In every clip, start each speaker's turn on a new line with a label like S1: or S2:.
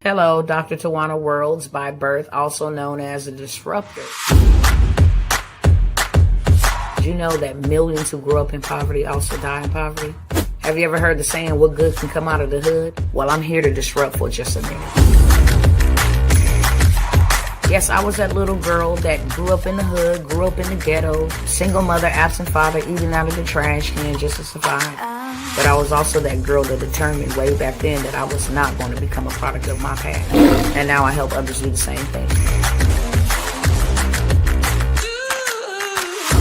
S1: Hello, Dr. Tawana Worlds by birth, also known as a disruptor. Did you know that millions who grew up in poverty also die in poverty? Have you ever heard the saying, what good can come out of the hood? Well, I'm here to disrupt for just a minute. Yes, I was that little girl that grew up in the hood, grew up in the ghetto, single mother, absent father, eating out of the trash can just to survive. But I was also that girl that determined way back then that I was not going to become a product of my past. And now I help others do the same thing.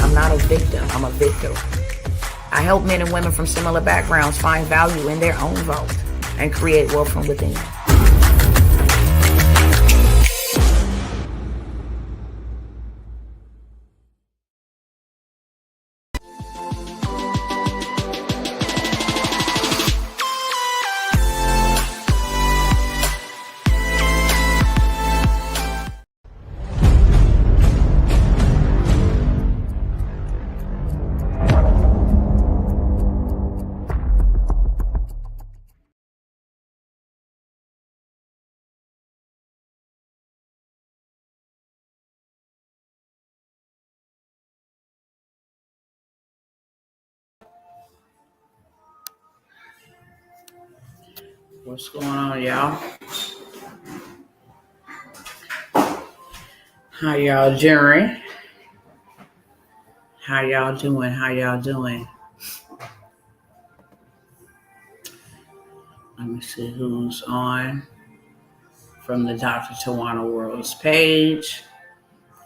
S1: I'm not a victim, I'm a victor. I help men and women from similar backgrounds find value in their own vote and create wealth from within. What's going on, y'all? How y'all doing? How y'all doing? How y'all doing? Let me see who's on from the Dr. Tawana Worlds page.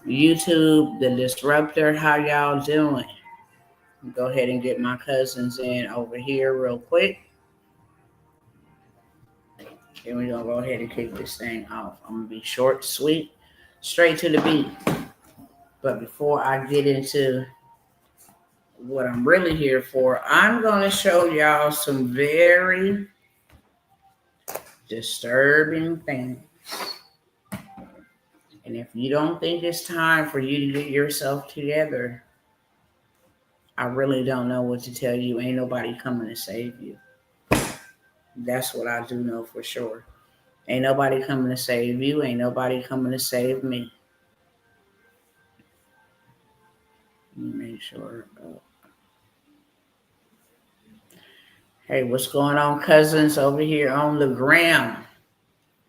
S1: YouTube, The Disruptor, how y'all doing? Go ahead and get my cousins in over here real quick. And we're going to go ahead and kick this thing off. I'm going to be short, sweet, straight to the beat. But before I get into what I'm really here for, I'm going to show y'all some very disturbing things. And if you don't think it's time for you to get yourself together, I really don't know what to tell you. Ain't nobody coming to save you. That's what I do know for sure. Ain't nobody coming to save you. Ain't nobody coming to save me. Let me make sure. Hey, what's going on, cousins, over here on the gram?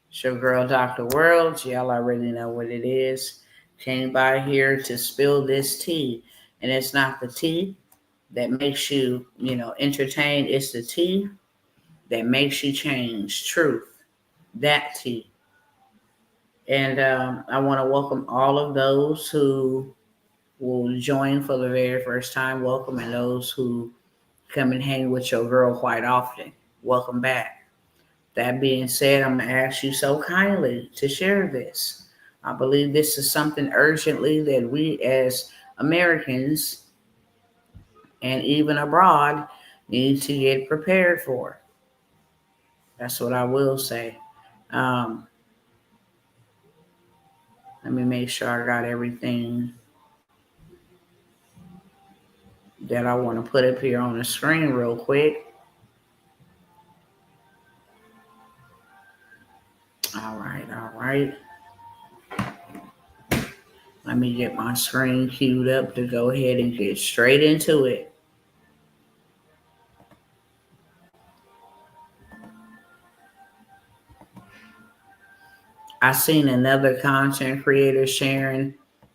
S1: It's your girl, Dr. Worlds. Y'all already know what it is. Came by here to spill this tea. And it's not the tea that makes you, entertained. It's the tea that makes you change. Truth. That tea. And I want to welcome all of those who will join for the very first time. Welcome. And those who come and hang with your girl quite often. Welcome back. That being said, I'm going to ask you so kindly to share this. I believe this is something urgently that we as Americans and even abroad need to get prepared for. That's what I will say. Let me make sure I got everything that I want to put up here on the screen real quick. All right. Let me get my screen queued up to go ahead and get straight into it. I seen another content creator sharing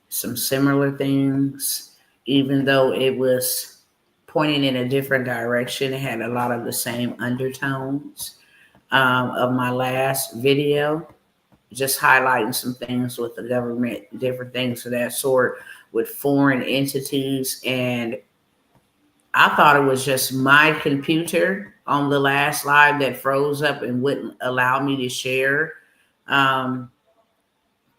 S1: some similar things, even though it was pointing in a different direction. It had a lot of the same undertones of my last video, just highlighting some things with the government, different things of that sort with foreign entities. And I thought it was just my computer on the last live that froze up and wouldn't allow me to share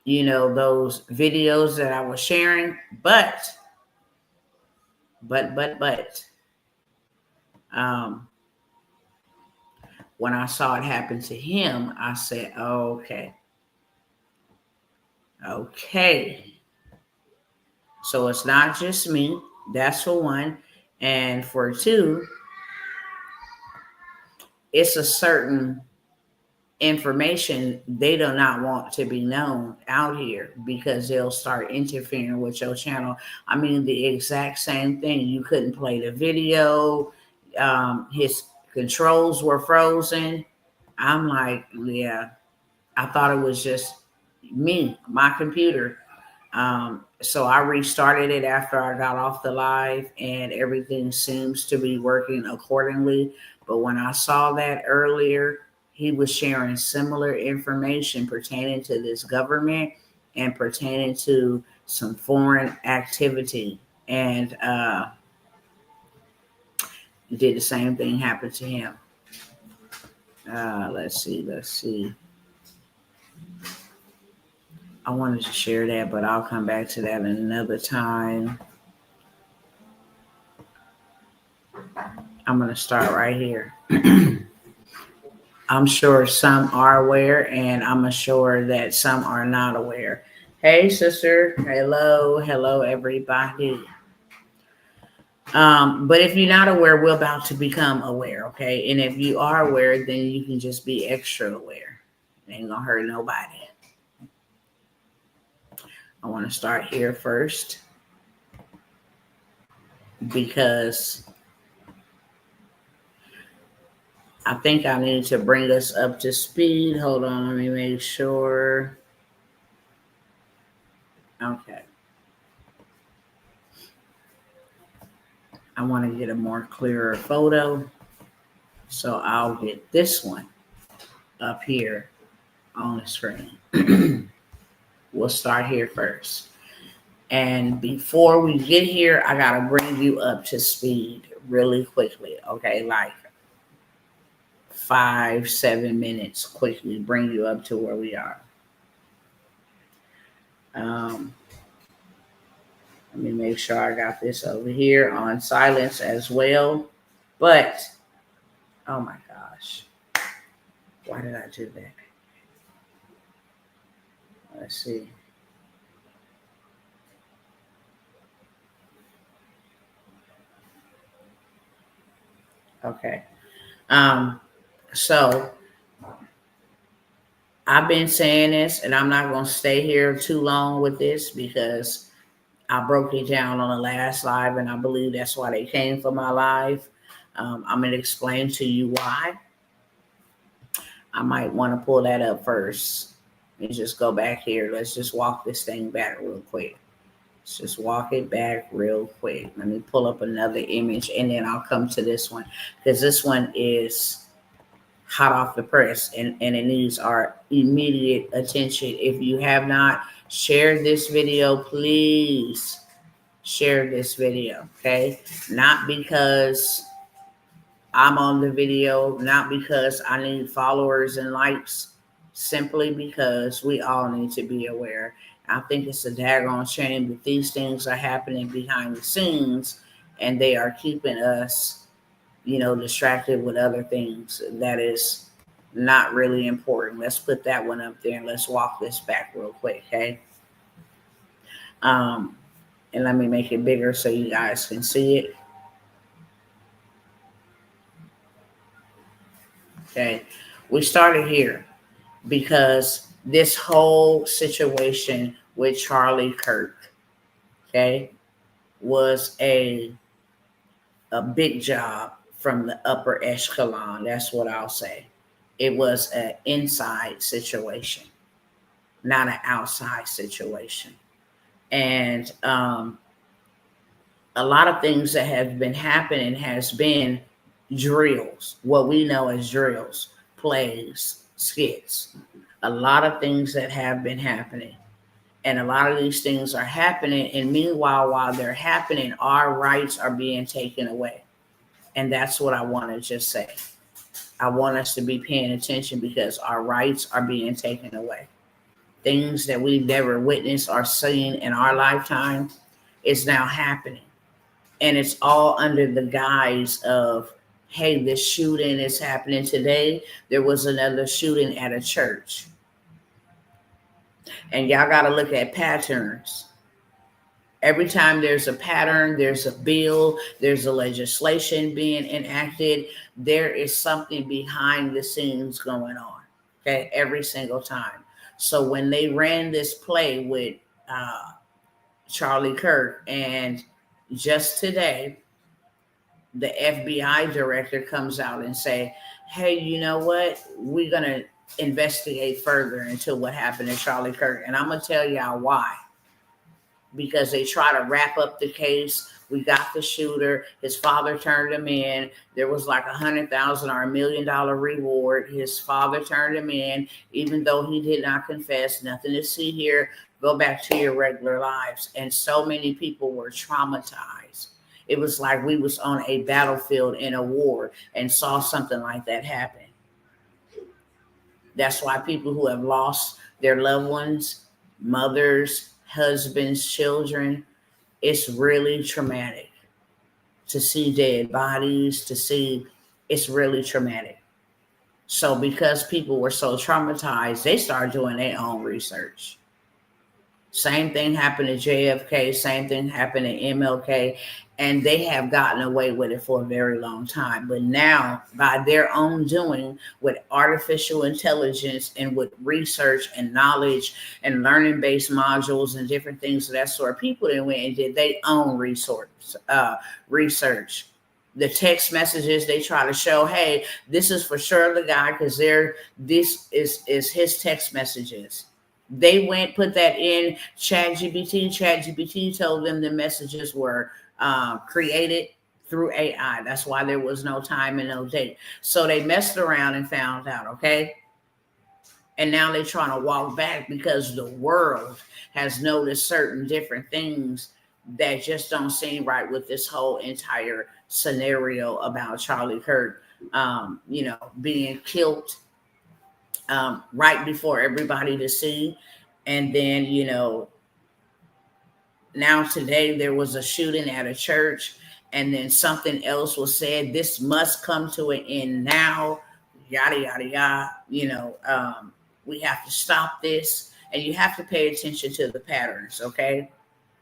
S1: those videos that I was sharing, but when I saw it happen to him, I said, okay. So it's not just me. That's for one. And for two, it's a certain information they do not want to be known out here because they'll start interfering with your channel. I mean, the exact same thing. You couldn't play the video. His controls were frozen. I'm like, yeah, I thought it was just me, my computer. So I restarted it after I got off the live, and everything seems to be working accordingly. But when I saw that earlier, he was sharing similar information pertaining to this government and pertaining to some foreign activity. And did the same thing happen to him. Let's see. I wanted to share that, but I'll come back to that another time. I'm going to start right here. I'm sure some are aware, and I'm sure that some are not aware. Hey, sister. Hello, everybody. But if you're not aware, we're about to become aware, okay? And if you are aware, then you can just be extra aware. It ain't gonna hurt nobody. I want to start here first because I think I need to bring us up to speed. Hold on, let me make sure. Okay. I want to get a more clearer photo. So I'll get this one up here on the screen. We'll start here first. And before we get here, I got to bring you up to speed really quickly. Okay, like 5-7 minutes quickly, bring you up to where we are. Let me make sure I got this over here on silence as well. But, oh my gosh. Why did I do that? Let's see. Okay. So I've been saying this, and I'm not going to stay here too long with this because I broke it down on the last live, and I believe that's why they came for my live. I'm going to explain to you why. I might want to pull that up first and just go back here. Let's just walk this thing back real quick. Let's just walk it back real quick. Let me pull up another image, and then I'll come to this one because this one is hot off the press, and it needs our immediate attention. If you have not shared this video, please share this video, okay? Not because I'm on the video, not because I need followers and likes, simply because we all need to be aware. I think it's a daggone shame that these things are happening behind the scenes, and they are keeping us distracted with other things that is not really important. Let's put that one up there and let's walk this back real quick, okay? And let me make it bigger so you guys can see it. Okay, we started here because this whole situation with Charlie Kirk, okay, was a big job from the upper echelon. That's what I'll say. It was an inside situation, not an outside situation. And a lot of things that have been happening has been drills, what we know as drills, plays, skits. A lot of things that have been happening. And a lot of these things are happening. And meanwhile, while they're happening, our rights are being taken away. And that's what I want to just say. I want us to be paying attention because our rights are being taken away. Things that we've never witnessed or seen in our lifetime is now happening. And it's all under the guise of, hey, this shooting is happening today. There was another shooting at a church. And y'all got to look at patterns. Every time there's a pattern, there's a bill, there's a legislation being enacted, there is something behind the scenes going on. Okay, every single time. So when they ran this play with Charlie Kirk, and just today, the FBI director comes out and say, "Hey, you know what? We're gonna investigate further into what happened to Charlie Kirk," and I'm gonna tell y'all why. Because they try to wrap up the case. We got the shooter. His father turned him in. There was like $100,000 or $1 million reward. His father turned him in, even though he did not confess. Nothing to see here. Go back to your regular lives. And so many people were traumatized. It was like we was on a battlefield in a war and saw something like that happen. That's why people who have lost their loved ones, mothers, husbands, children, it's really traumatic to see dead bodies, to see, it's really traumatic. So because people were so traumatized, they started doing their own research. Same thing happened to JFK, same thing happened to MLK, and they have gotten away with it for a very long time. But now, by their own doing, with artificial intelligence and with research and knowledge and learning-based modules and different things of that sort, people then went and did their own research. The text messages, they try to show, hey, this is for sure the guy because this is his text messages. They went, put that in ChatGPT. ChatGPT told them the messages were created through AI. That's why there was no time and no date. So they messed around and found out, okay? And now they're trying to walk back because the world has noticed certain different things that just don't seem right with this whole entire scenario about Charlie Kirk, being killed right before everybody to see. And then, now today there was a shooting at a church, and then something else was said. This must come to an end now, yada, yada, yada. We have to stop this, and you have to pay attention to the patterns, okay?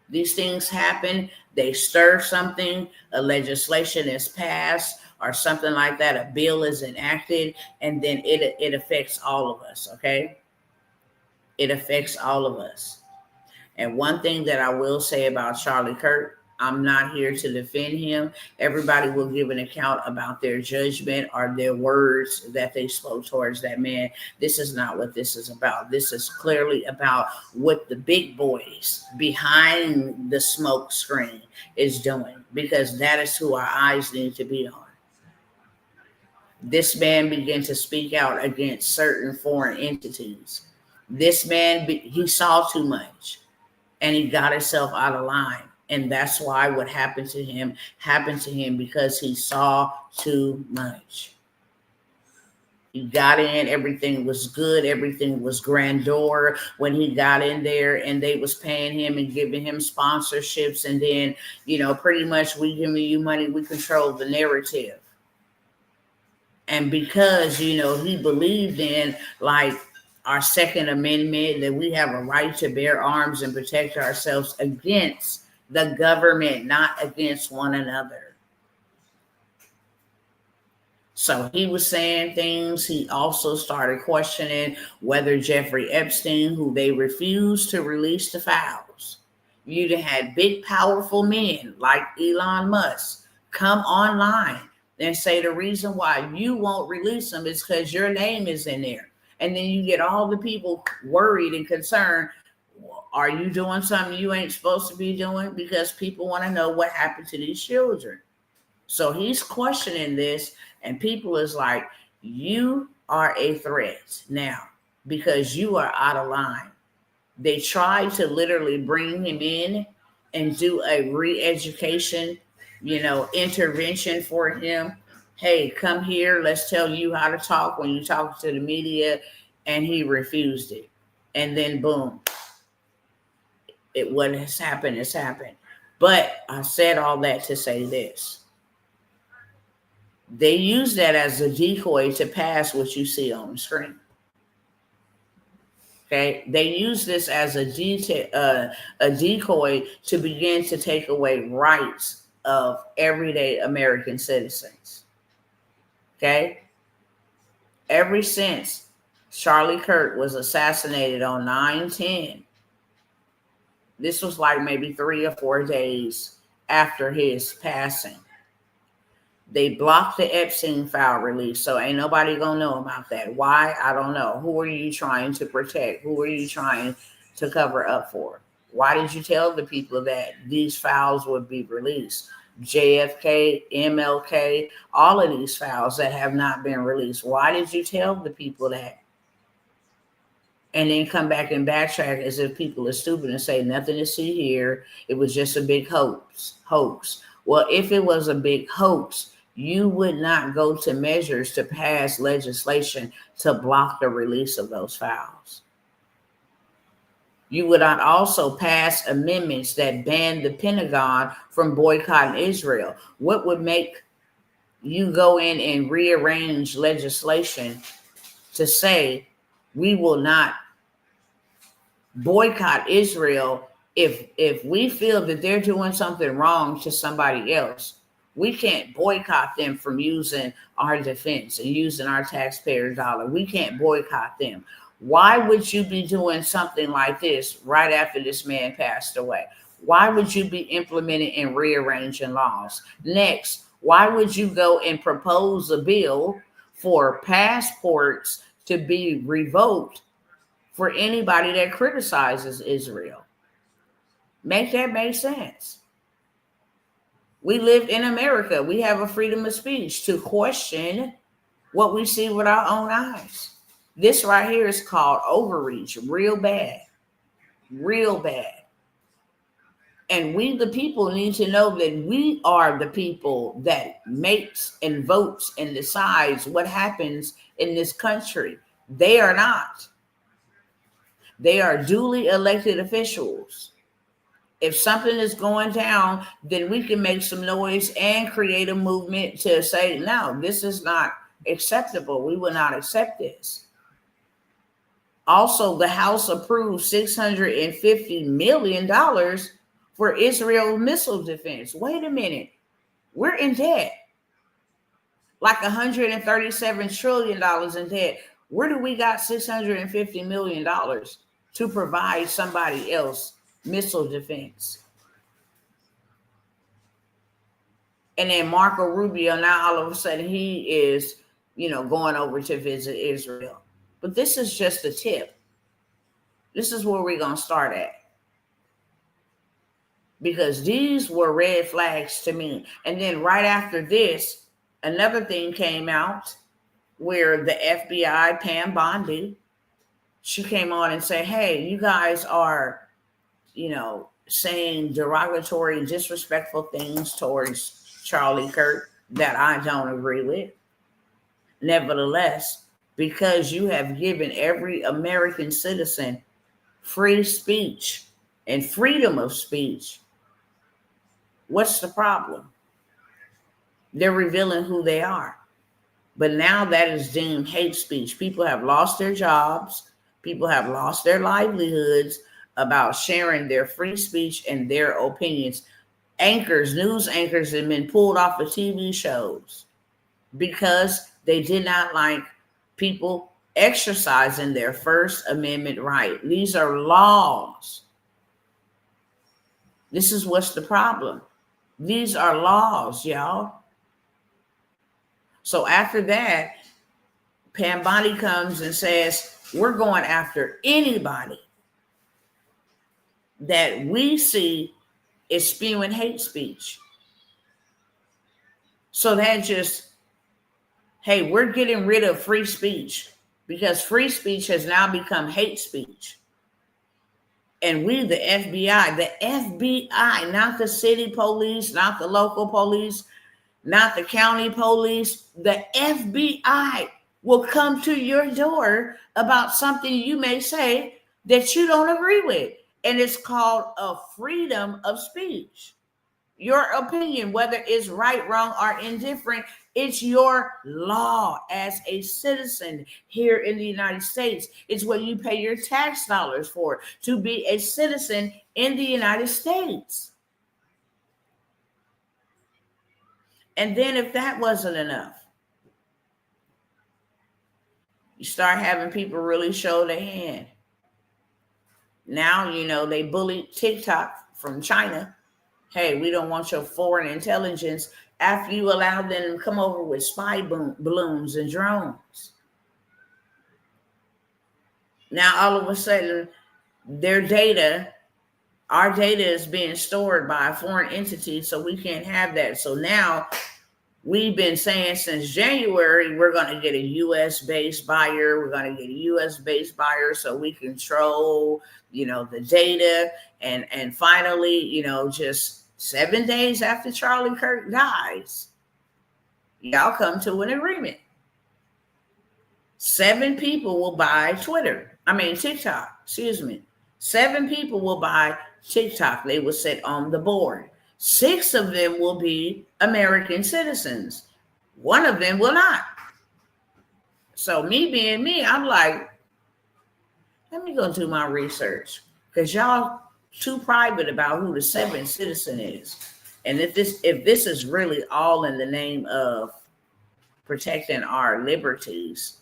S1: These things happen, they stir something, a legislation is passed or something like that, a bill is enacted, and then it affects all of us, okay? It affects all of us. And one thing that I will say about Charlie Kirk, I'm not here to defend him. Everybody will give an account about their judgment or their words that they spoke towards that man. This is not what this is about. This is clearly about what the big boys behind the smoke screen is doing, because that is who our eyes need to be on. This man began to speak out against certain foreign entities. This man, he saw too much and he got himself out of line. And that's why what happened to him because he saw too much. He got in, everything was good, everything was grandeur when he got in there, and they was paying him and giving him sponsorships. And then, pretty much, we giving you money, we control the narrative. And because, he believed in, like, our Second Amendment, that we have a right to bear arms and protect ourselves against the government, not against one another. So he was saying things. He also started questioning whether Jeffrey Epstein, who they refused to release the files, you'd have had big, powerful men like Elon Musk come online and say the reason why you won't release them is because your name is in there. And then you get all the people worried and concerned. Are you doing something you ain't supposed to be doing? Because people want to know what happened to these children. So he's questioning this, and people is like, you are a threat now because you are out of line. They tried to literally bring him in and do a re-education, intervention for him. Hey, come here. Let's tell you how to talk when you talk to the media. And he refused it. And then boom, what has happened has happened. But I said all that to say this. They use that as a decoy to pass what you see on the screen. Okay, they use this as a decoy to begin to take away rights of everyday American citizens. Okay, ever since Charlie Kirk was assassinated on 9/10. This was like maybe 3 or 4 days after his passing. They blocked the Epstein file release, so ain't nobody gonna know about that. Why? I don't know. Who are you trying to protect? Who are you trying to cover up for? Why did you tell the people that these files would be released? JFK, MLK, all of these files that have not been released. Why did you tell the people that? And then come back and backtrack as if people are stupid and say nothing to see here. It was just a big hoax. Well, if it was a big hoax, you would not go to measures to pass legislation to block the release of those files. You would not also pass amendments that ban the Pentagon from boycotting Israel. What would make you go in and rearrange legislation to say we will not boycott Israel if we feel that they're doing something wrong to somebody else? We can't boycott them from using our defense and using our taxpayer dollar. We can't boycott them. Why would you be doing something like this right after this man passed away? Why would you be implementing and rearranging laws? Next, why would you go and propose a bill for passports to be revoked for anybody that criticizes Israel? Make that make sense. We live in America. We have a freedom of speech to question what we see with our own eyes. This right here is called overreach, real bad, real bad. And we, the people, need to know that we are the people that makes and votes and decides what happens in this country. They are not. They are duly elected officials. If something is going down, then we can make some noise and create a movement to say, no, this is not acceptable. We will not accept this. Also, the House approved $650 million for Israel missile defense. Wait a minute. We're in debt. Like $137 trillion in debt. Where do we got $650 million to provide somebody else missile defense? And then Marco Rubio, now all of a sudden he is, going over to visit Israel. But this is just a tip. This is where we're going to start at. Because these were red flags to me. And then right after this, another thing came out where the FBI, Pam Bondi, she came on and said, hey, you guys are, saying derogatory, disrespectful things towards Charlie Kirk that I don't agree with. Nevertheless, because you have given every American citizen free speech and freedom of speech, what's the problem? They're revealing who they are. But now that is deemed hate speech. People have lost their jobs. People have lost their livelihoods about sharing their free speech and their opinions. News anchors have been pulled off of TV shows because they did not like people exercising their First Amendment right. These are laws. This is what's the problem. These are laws, y'all. So after that, Pam Bondi comes and says, we're going after anybody that we see is spewing hate speech. So that just, hey, we're getting rid of free speech because free speech has now become hate speech. And we, the FBI, not the city police, not the local police, not the county police, the FBI will come to your door about something you may say that you don't agree with. And it's called a freedom of speech. Your opinion, whether it's right, wrong, or indifferent, it's your law as a citizen here in the United States. It's what you pay your tax dollars for, to be a citizen in the United States. And then if that wasn't enough, You start having people really show their hand. Now, they bullied TikTok from China. Hey, we don't want your foreign intelligence after you allow them to come over with spy balloons and drones. Now, all of a sudden, their data, our data is being stored by a foreign entity, so we can't have that. So now we've been saying since January, we're going to get a U.S.-based buyer. We're going to get a U.S.-based buyer so we control, the data. And finally, just 7 days after Charlie Kirk dies, y'all come to an agreement. 7 people will buy TikTok, 7 people will buy TikTok. They will sit on the board. 6 of them will be American citizens. 1 of them will not. So me being me, I'm like, let me go do my research, because y'all too private about who the 7th citizen is. And if this is really all in the name of protecting our liberties,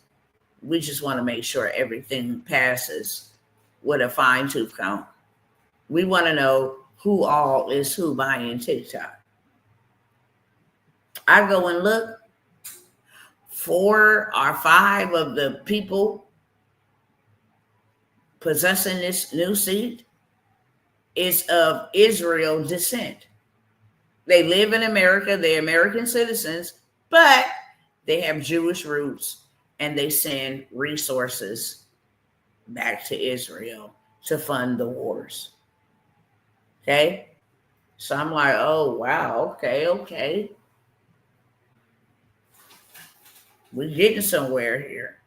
S1: we just want to make sure everything passes with a fine-tooth comb. We want to know who all is who buying TikTok. I go and look. 4 or 5 of the people possessing this new seat is of Israel descent. They live in America. They're American citizens, but they have Jewish roots, and they send resources back to Israel to fund the wars. Okay? So I'm like, oh, wow, okay. We're getting somewhere here.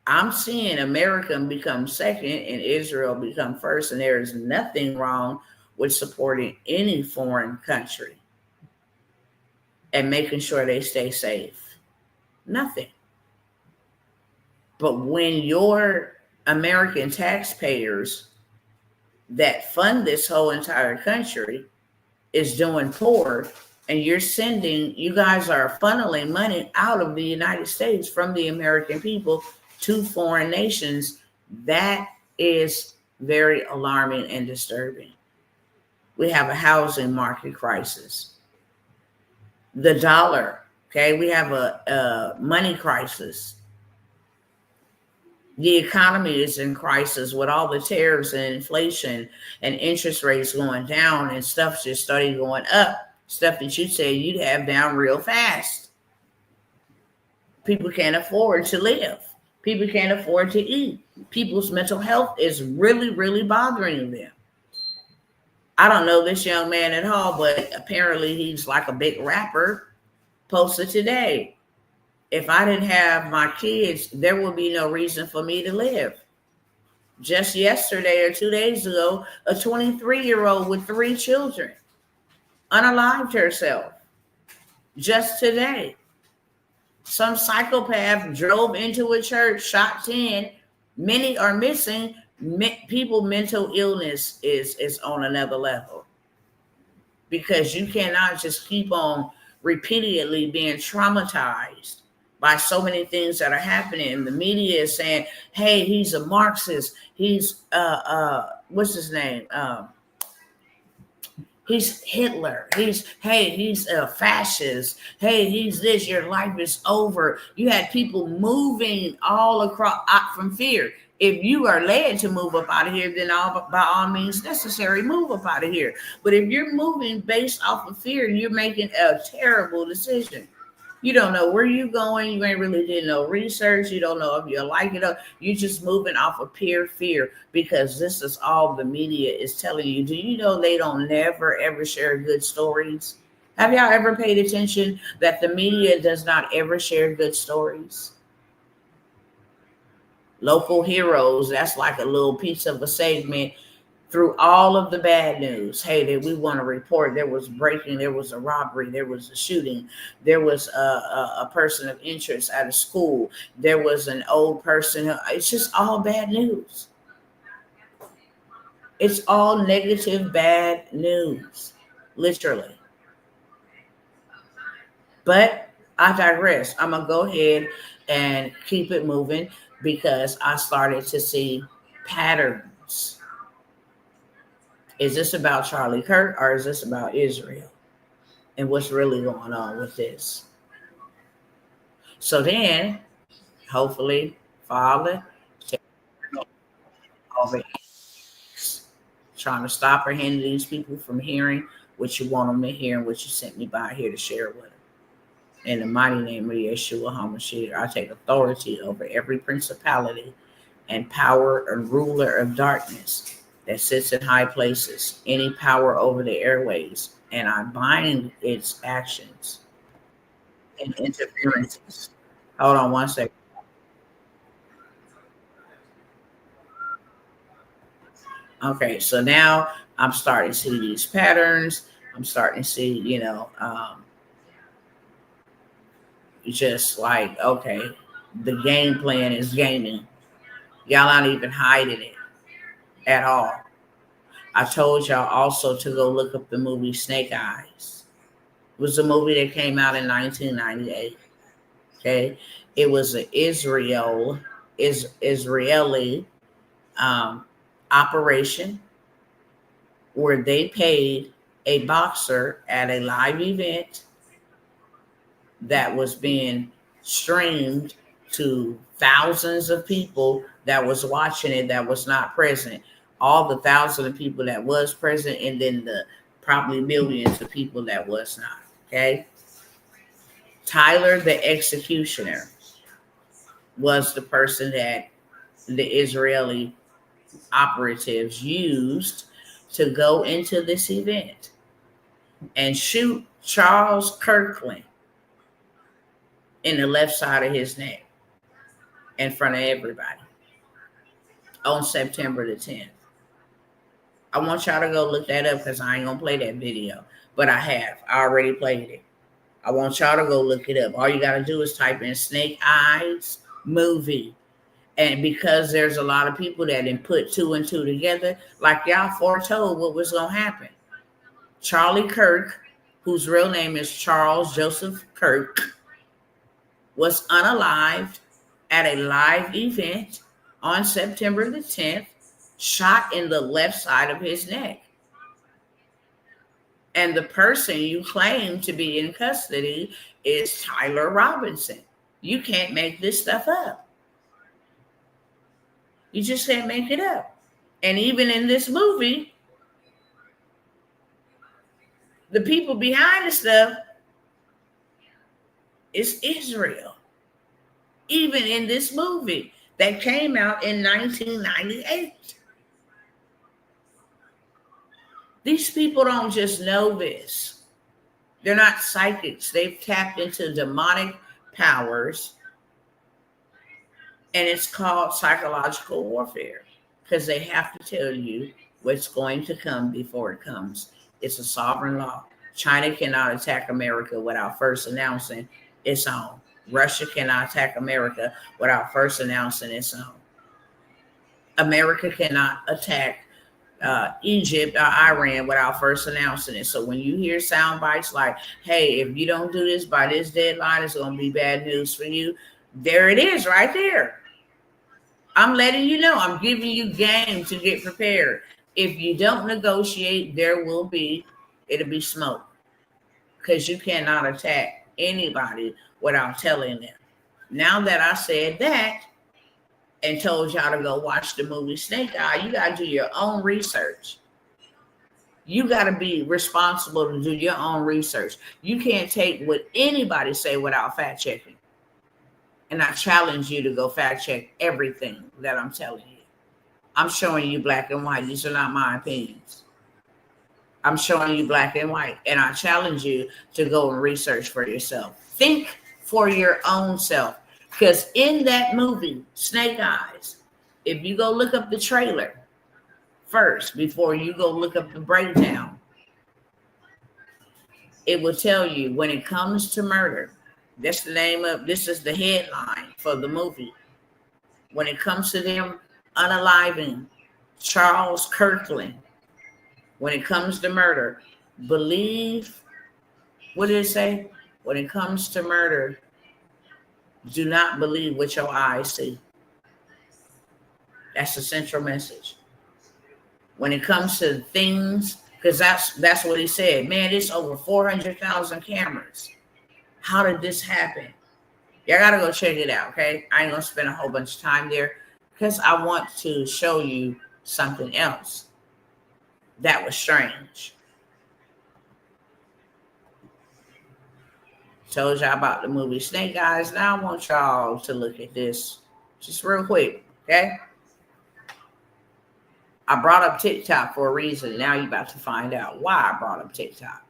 S1: I'm seeing America become second and Israel become first, and there is nothing wrong with supporting any foreign country and making sure they stay safe. Nothing. But when your American taxpayers that fund this whole entire country is doing poor, and you guys are funneling money out of the United States from the American people to foreign nations, that is very alarming and disturbing. We have a housing market crisis. The dollar, okay, we have a money crisis. The economy is in crisis with all the tariffs and inflation and interest rates going down, and stuff just started going up. Stuff that you said you'd have down real fast. People can't afford to live. People can't afford to eat. People's mental health is really, really bothering them. I don't know this young man at all, but apparently he's like a big rapper. Posted today, if I didn't have my kids, there would be no reason for me to live. Just yesterday or 2 days ago, a 23-year-old with 3 children unalived herself. Just today, some psychopath drove into a church, shot 10. Many are missing. People, mental illness is on another level, because you cannot just keep on repeatedly being traumatized by so many things that are happening. The media is saying, hey, he's a Marxist. He's, what's his name? He's Hitler. He's a fascist. Hey, he's this. Your life is over. You had people moving all across from fear. If you are led to move up out of here, then by all means necessary, move up out of here. But if you're moving based off of fear, you're making a terrible decision. You don't know where you're going. You ain't really did no research. You don't know if you like it or you're just moving off of pure fear, because this is all the media is telling you. Do you know they don't never, ever share good stories? Have y'all ever paid attention that the media does not ever share good stories? Local heroes, that's like a little piece of a segment through all of the bad news. Hey, that we want to report there was breaking, there was a robbery, there was a shooting, there was a person of interest at a school, there was an old person. It's just all bad news. It's all negative, bad news, literally. But I digress. I'm going to go ahead and keep it moving because I started to see patterns. Is this about Charlie Kirk or is this about Israel? And what's really going on with this? So then, hopefully, Father, take over, trying to stop or hinder these people from hearing what you want them to hear and what you sent me by here to share with them. In the mighty name of Yeshua HaMashiach, I take authority over every principality and power and ruler of darkness that sits in high places, any power over the airways, and I bind its actions and interferences. Hold on one second. Okay, so now I'm starting to see these patterns. I'm starting to see, just like, okay, the game plan is gaming. Y'all not even hiding it at all. I told y'all also to go look up the movie Snake Eyes. It was a movie that came out in 1998. Okay, it was an Israeli operation where they paid a boxer at a live event that was being streamed to thousands of people that was watching it that was not present. All the thousands of people that was present, and then the probably millions of people that was not. Okay. Tyler, the executioner, was the person that the Israeli operatives used to go into this event and shoot Charles Kirkland in the left side of his neck in front of everybody on September the 10th. I want y'all to go look that up because I ain't going to play that video, but I have. I already played it. I want y'all to go look it up. All you got to do is type in Snake Eyes movie. And because there's a lot of people that didn't put two and two together, like y'all foretold what was going to happen. Charlie Kirk, whose real name is Charles Joseph Kirk, was unalived at a live event on September the 10th, shot in the left side of his neck. And the person you claim to be in custody is Tyler Robinson. You can't make this stuff up. You just can't make it up. And even in this movie, the people behind the stuff is Israel. Even in this movie that came out in 1998. These people don't just know this. They're not psychics. They've tapped into demonic powers. And it's called psychological warfare because they have to tell you what's going to come before it comes. It's a sovereign law. China cannot attack America without first announcing its own. Russia cannot attack America without first announcing its own. America cannot attack Egypt or Iran without first announcing it. So when you hear sound bites like, hey, if you don't do this by this deadline, it's going to be bad news for you. There it is right there. I'm letting you know. I'm giving you game to get prepared. If you don't negotiate, it'll be smoke. Because you cannot attack anybody without telling them. Now that I said that and told y'all to go watch the movie Snake Eye, you got to do your own research. You got to be responsible to do your own research. You can't take what anybody say without fact checking. And I challenge you to go fact check everything that I'm telling you. I'm showing you black and white. These are not my opinions. I'm showing you black and white. And I challenge you to go and research for yourself. Think for your own self. Because in that movie, Snake Eyes, if you go look up the trailer first before you go look up the breakdown, it will tell you when it comes to murder. This is the headline for the movie. When it comes to them unaliving Charles Kirkland, when it comes to murder, believe, what did it say? when it comes to murder, do not believe what your eyes see. That's the central message. When it comes to things, because that's what he said. Man, it's over 400,000 cameras. How did this happen? Y'all gotta go check it out, okay? I ain't gonna spend a whole bunch of time there because I want to show you something else that was strange. Told y'all about the movie Snake Eyes. Now I want y'all to look at this just real quick, okay? I brought up TikTok for a reason. Now you're about to find out why I brought up TikTok.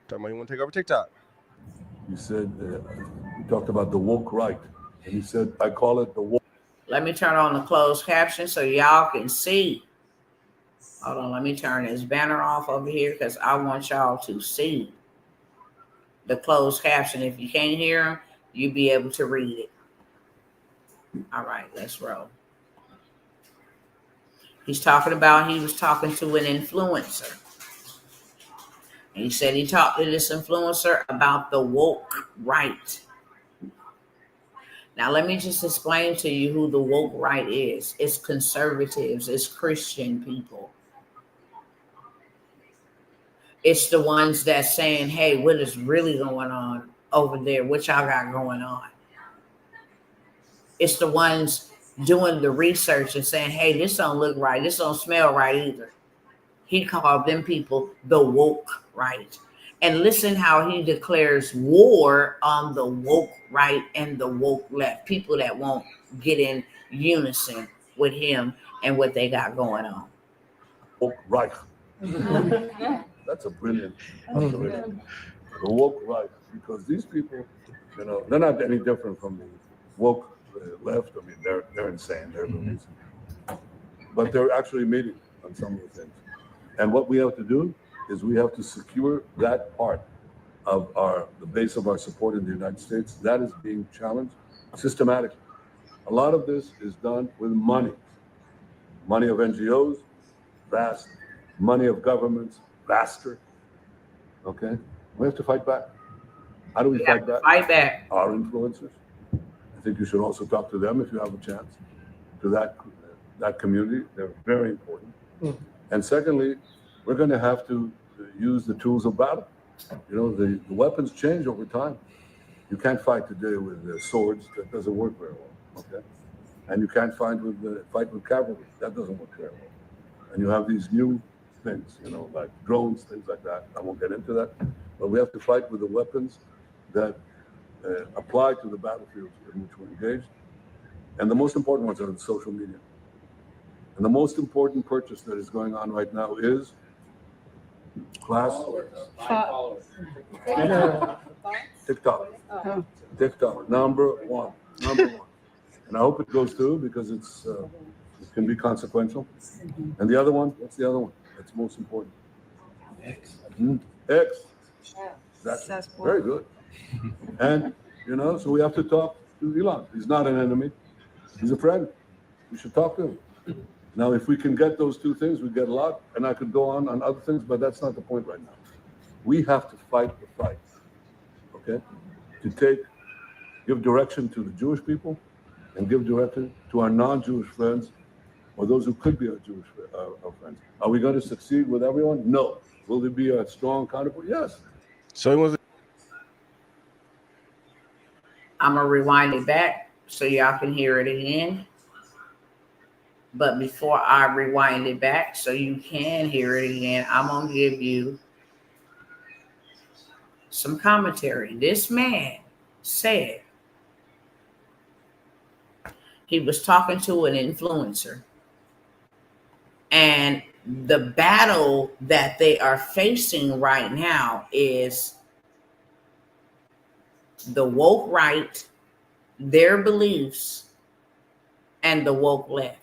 S2: Tell me you want to take over TikTok.
S3: You said, you talked about the woke right. And he said, I call it the woke.
S1: Let me turn on the closed caption so y'all can see. Hold on, let me turn this banner off over here because I want y'all to see the closed caption. If you can't hear them, you'll be able to read it. All right, let's roll. He was talking to an influencer. And he said he talked to this influencer about the woke right. Now, let me just explain to you who the woke right is. It's conservatives. It's Christian people. It's the ones that's saying, hey, what is really going on over there? What y'all got going on? It's the ones doing the research and saying, hey, this don't look right. This don't smell right either. He called them people the woke right. And listen how he declares war on the woke right and the woke left. People that won't get in unison with him and what they got going on.
S3: Woke right. That's a brilliant observation. The woke right. Because these people, they're not any different from the woke left. I mean, they're insane. They're crazy. But they're actually meeting on some of the things. And what we have to do is we have to secure that part of the base of our support in the United States. That is being challenged systematically. A lot of this is done with money. Money of NGOs, vast. Money of governments, vaster. Okay? We have to fight back. How do we fight back?
S1: Fight back.
S3: Our influencers. I think you should also talk to them if you have a chance. To that community. They're very important. And secondly, we're going to have to use the tools of battle. The weapons change over time. You can't fight today with swords. That doesn't work very well. Okay, and you can't fight with cavalry. That doesn't work very well. And you have these new things, like drones, things like that. I won't get into that. But we have to fight with the weapons that apply to the battlefields in which we're engaged. And the most important ones are the social media. And the most important purchase that is going on right now is TikTok. TikTok, number one. And I hope it goes through because it can be consequential. And the other one, what's the other one? That's most important. X. That's very good. And, so we have to talk to Elon. He's not an enemy. He's a friend. We should talk to him. Now, if we can get those two things, we get a lot, and I could go on other things, but that's not the point right now. We have to fight the fight, okay? To give direction to the Jewish people and give direction to our non-Jewish friends or those who could be our Jewish our friends. Are we going to succeed with everyone? No. Will there be a strong counterpart? Yes.
S2: So it was.
S1: I'm going to rewind it back so y'all can hear it again. But before I rewind it back so you can hear it again, I'm going to give you some commentary. This man said he was talking to an influencer, and the battle that they are facing right now is the woke right, their beliefs, and the woke left.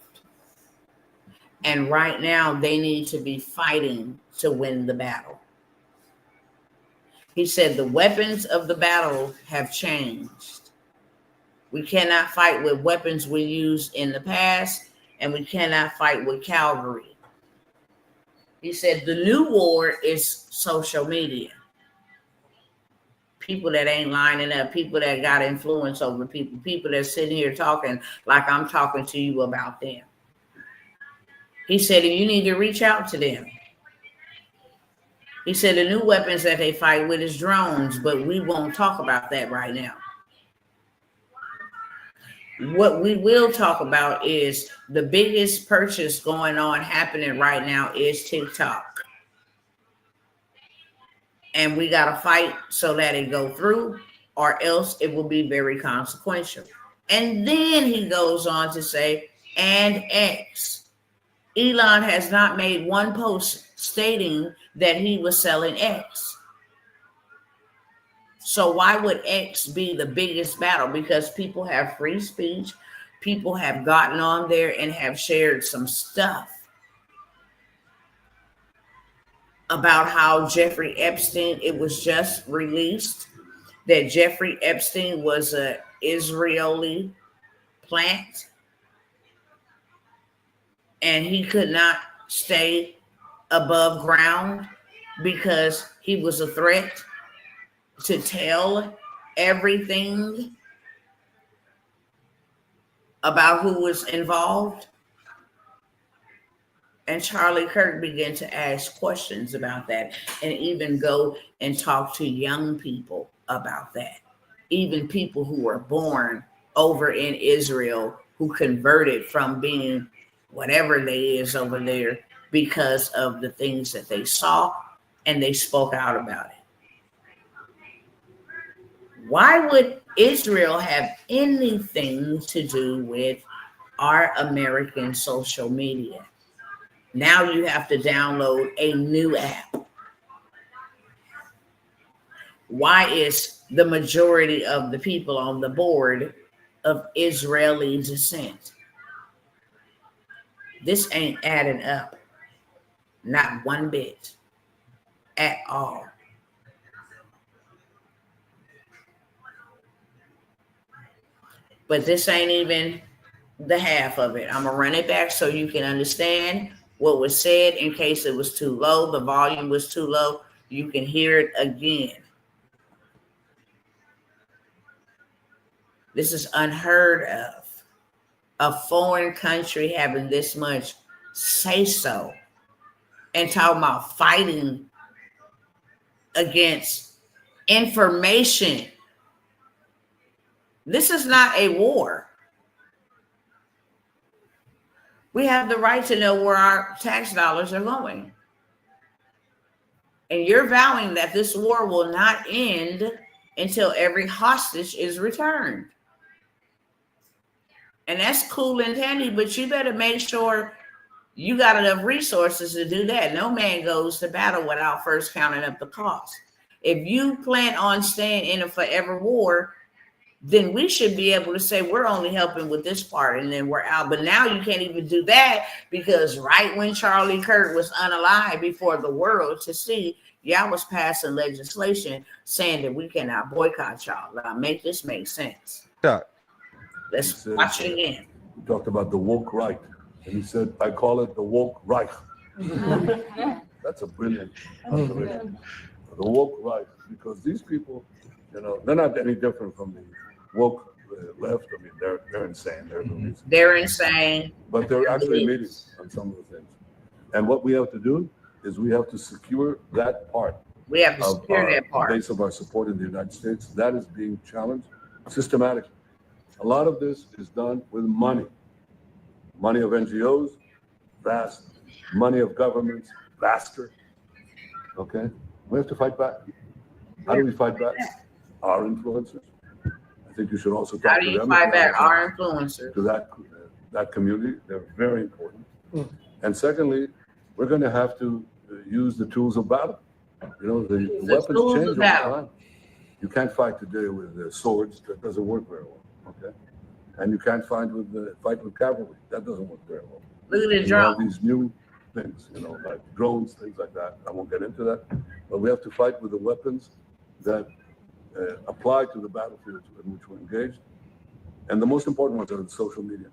S1: And right now, they need to be fighting to win the battle. He said the weapons of the battle have changed. We cannot fight with weapons we used in the past, and we cannot fight with cavalry. He said the new war is social media. people that ain't lining up, people that got influence over people, people that sitting here talking like I'm talking to you about them. He said, and you need to reach out to them. He said the new weapons that they fight with is drones, but we won't talk about that right now. What we will talk about is the biggest purchase going on happening right now is TikTok. And we got to fight so that it go through, or else it will be very consequential. And then he goes on to say, and X. Elon has not made one post stating that he was selling X. So why would X be the biggest battle? Because people have free speech. People have gotten on there and have shared some stuff about how Jeffrey Epstein, it was just released that Jeffrey Epstein was an Israeli plant and he could not stay above ground because he was a threat to tell everything about who was involved. And Charlie Kirk began to ask questions about that and even go and talk to young people about that. Even people who were born over in Israel who converted from being whatever they is over there because of the things that they saw, and they spoke out about it. Why would Israel have anything to do with our American social media? Now you have to download a new app. Why is the majority of the people on the board of Israeli descent? This ain't adding up. Not one bit at all. But this ain't even the half of it. I'm going to run it back so you can understand what was said in case it was too low. The volume was too low. You can hear it again. This is unheard of. A foreign country having this much say so and talking about fighting against information. This is not a war. We have the right to know where our tax dollars are going. And you're vowing that this war will not end until every hostage is returned. And that's cool and dandy, but you better make sure you got enough resources to do that. No man goes to battle without first counting up the cost. If you plan on staying in a forever war, then we should be able to say we're only helping with this part and then we're out. But now you can't even do that because right when Charlie Kirk was unalive before the world to see, y'all was passing legislation saying that we cannot boycott y'all. Now make this make sense. Let's watch it again.
S3: He talked about the woke right, and he said, I call it the woke Reich. That's a brilliant observation. The woke right, because these people, you know, they're not any different from the woke left. I mean, they're insane.
S1: They're insane.
S3: But they're actually meeting on some of the things. And what we have to do is we have to secure that part.
S1: We have to secure that part.
S3: Base of our support in the United States. That is being challenged systematically. A lot of this is done with money. Money of NGOs, vast. Money of governments, vaster. Okay? We have to fight back. How do we fight back? Our influencers. I think you should also talk to them. How do you
S1: fight back our influencers?
S3: To that community. They're very important. And secondly, we're going to have to use the tools of battle. You know, the weapons change over time. You can't fight today with swords. That doesn't work very well. Okay, and you can't fight with cavalry. That doesn't work very well.
S1: Look at the drone.
S3: These new things, you know, like drones, things like that. I won't get into that, but we have to fight with the weapons that apply to the battlefield in which we're engaged. And the most important ones are in social media.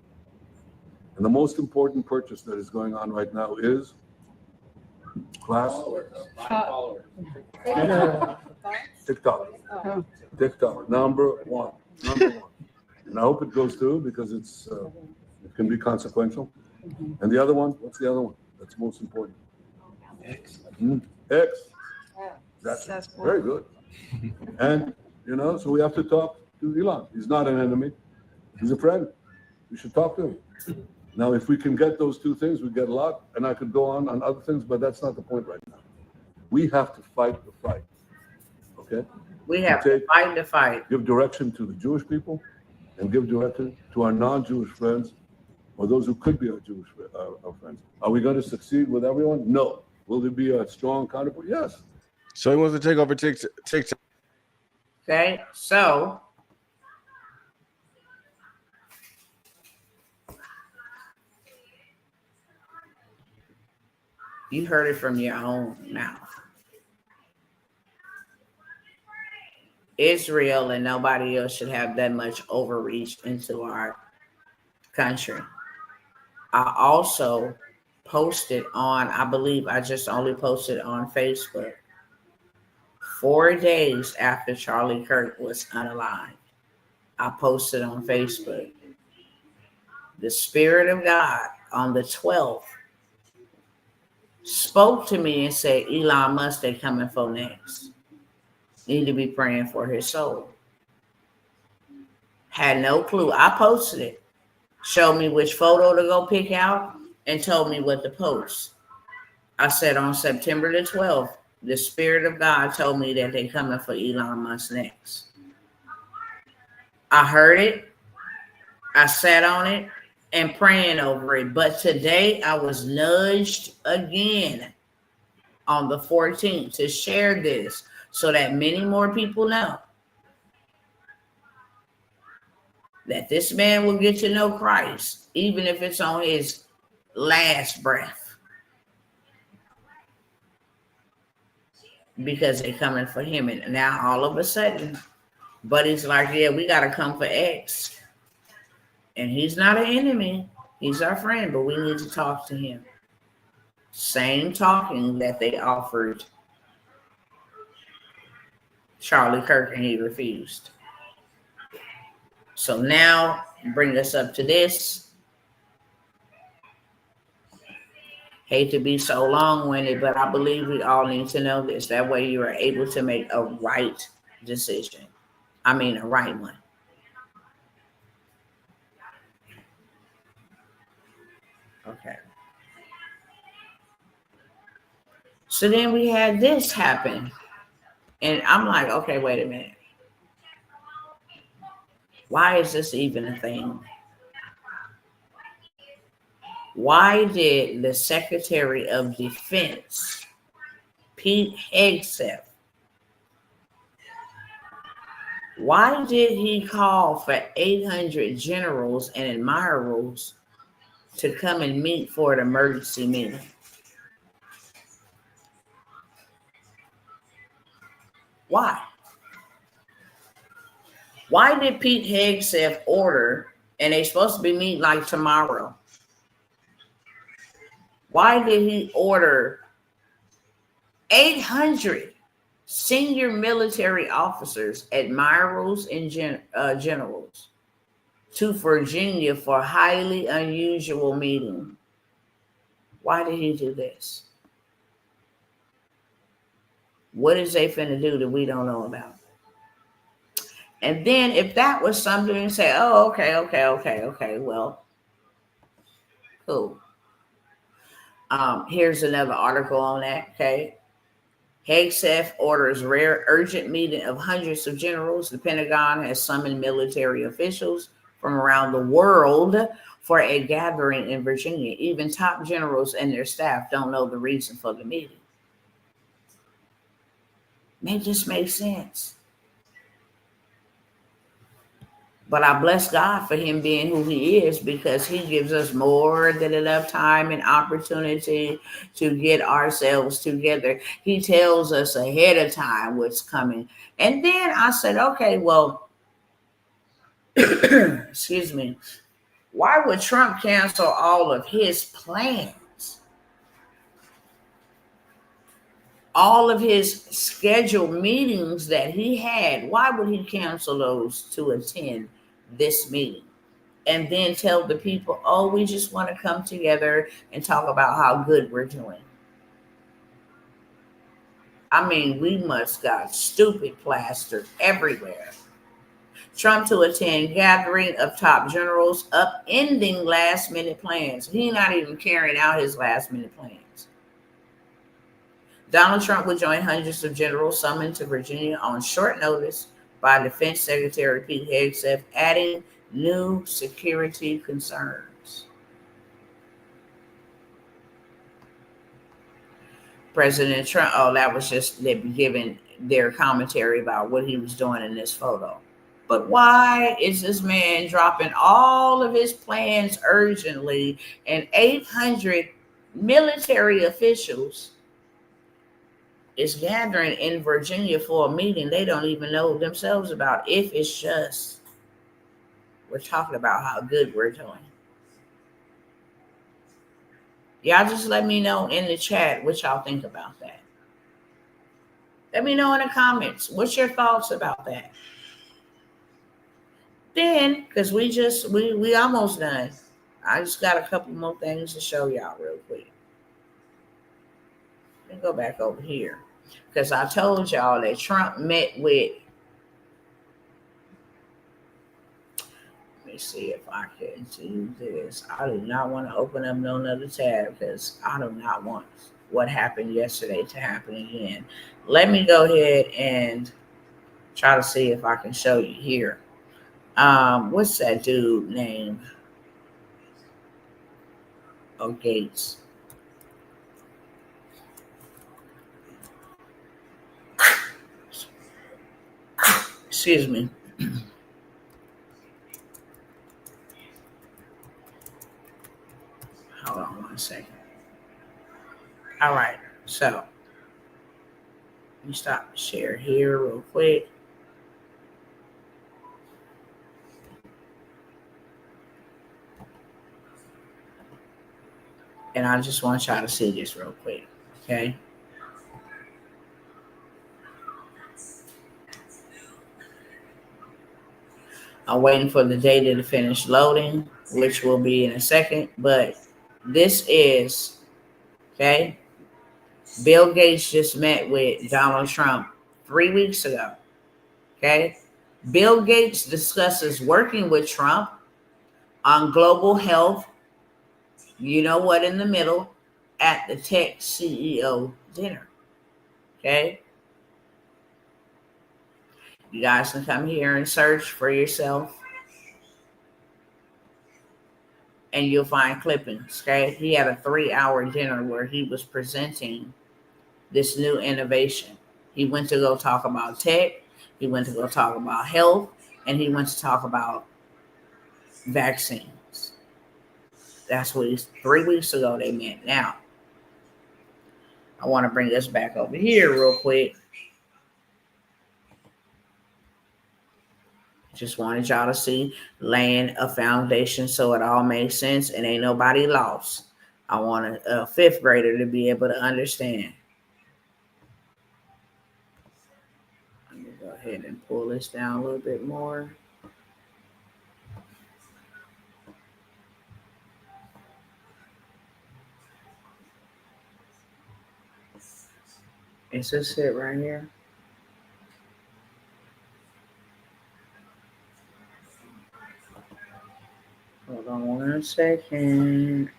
S3: And the most important purchase that is going on right now is class. TikTok. TikTok. Number one. And I hope it goes through because it can be consequential. And the other one, what's the other one? That's most important. X. That's very good. And, so we have to talk to Elon. He's not an enemy. He's a friend. We should talk to him. Now, if we can get those two things, we get a lot. And I could go on other things, but that's not the point right now. We have to fight the fight. Okay?
S1: We have to fight the fight.
S3: Give direction to the Jewish people and give direction to our non-Jewish friends or those who could be our Jewish our friends. Are we going to succeed with everyone? No. Will there be a strong counterpart? Yes.
S2: So he wants to take over TikTok.
S1: Okay, so you heard it from your own mouth. Israel and nobody else should have that much overreach into our country. I also posted on, I believe I just only posted on Facebook 4 days after Charlie Kirk was unalived. I posted on Facebook. The Spirit of God on the 12th spoke to me and said, Elon Musk, they coming for next. Need to be praying for his soul. Had no clue. I posted it. Showed me which photo to go pick out and told me what to post. I said on September the 12th, the Spirit of God told me that they coming for Elon Musk next. I heard it. I sat on it and praying over it. But today I was nudged again on the 14th to share this so that many more people know that this man will get to know Christ, even if it's on his last breath. Because they're coming for him. And now all of a sudden, Buddy's like, yeah, we got to come for X. And he's not an enemy. He's our friend, but we need to talk to him. Same talking that they offered Charlie Kirk and he refused. So now bring us up to this. Hate to be so long-winded, but I believe we all need to know this. That way you are able to make a right decision. I mean, a right one. Okay. So then we had this happen. And I'm like, okay, wait a minute. Why is this even a thing? Why did the Secretary of Defense, Pete Hegseth, why did he call for 800 generals and admirals to come and meet for an emergency meeting? Why? Why did Pete Hegseth order, and they're supposed to be meeting like tomorrow? Why did he order 800 senior military officers, admirals, and generals to Virginia for a highly unusual meeting? Why did he do this? What is they finna do that we don't know about? And then if that was something and say, oh, okay, well, cool. Here's another article on that, okay? Hegseth orders rare urgent meeting of hundreds of generals. The Pentagon has summoned military officials from around the world for a gathering in Virginia. Even top generals and their staff don't know the reason for the meeting. It just makes sense. But I bless God for him being who he is, because he gives us more than enough time and opportunity to get ourselves together. He tells us ahead of time what's coming. And then I said, okay, well, excuse me, why would Trump cancel all of his plans? all of his scheduled meetings that he had, why would he cancel those to attend this meeting? And then tell the people, oh, we just want to come together and talk about how good we're doing. I mean, we must got stupid plastered everywhere. Trump to attend gathering of top generals, upending last minute plans. He not even carrying out his last minute plans. Donald Trump would join hundreds of generals summoned to Virginia on short notice by Defense Secretary Pete Hegseth, adding new security concerns. President Trump, oh, that was just them giving their commentary about what he was doing in this photo. But why is this man dropping all of his plans urgently, and 800 military officials is gathering in Virginia for a meeting they don't even know themselves about, if it's just we're talking about how good we're doing? Y'all just let me know in the chat what y'all think about that. Let me know in the comments. What's your thoughts about that? Then, because we almost done. I just got a couple more things to show y'all real quick. Let me go back over here. Because I told y'all that Trump met with, let me see if I can do this. I do not want to open up no other tab because I do not want what happened yesterday to happen again. Let me go ahead and try to see if I can show you here. What's that dude name? Oh, Gates. Excuse me. Hold on 1 second. All right, so let me stop the share here real quick. And I just want y'all to see this real quick, okay? I'm waiting for the data to finish loading, which will be in a second. But this is, okay, Bill Gates just met with Donald Trump 3 weeks ago, okay? Bill Gates discusses working with Trump on global health, you know what, in the middle, at the tech CEO dinner, okay? You guys can come here and search for yourself, and you'll find clippings, okay? He had a 3-hour dinner where he was presenting this new innovation. He went to go talk about tech, he went to go talk about health, and he went to talk about vaccines. That's what 3 weeks ago they met. Now, I want to bring this back over here real quick. Just wanted y'all to see, laying a foundation so it all makes sense and ain't nobody lost. I want a fifth grader to be able to understand. Let me go ahead and pull this down a little bit more. Is this it right here? Hold on 1 second.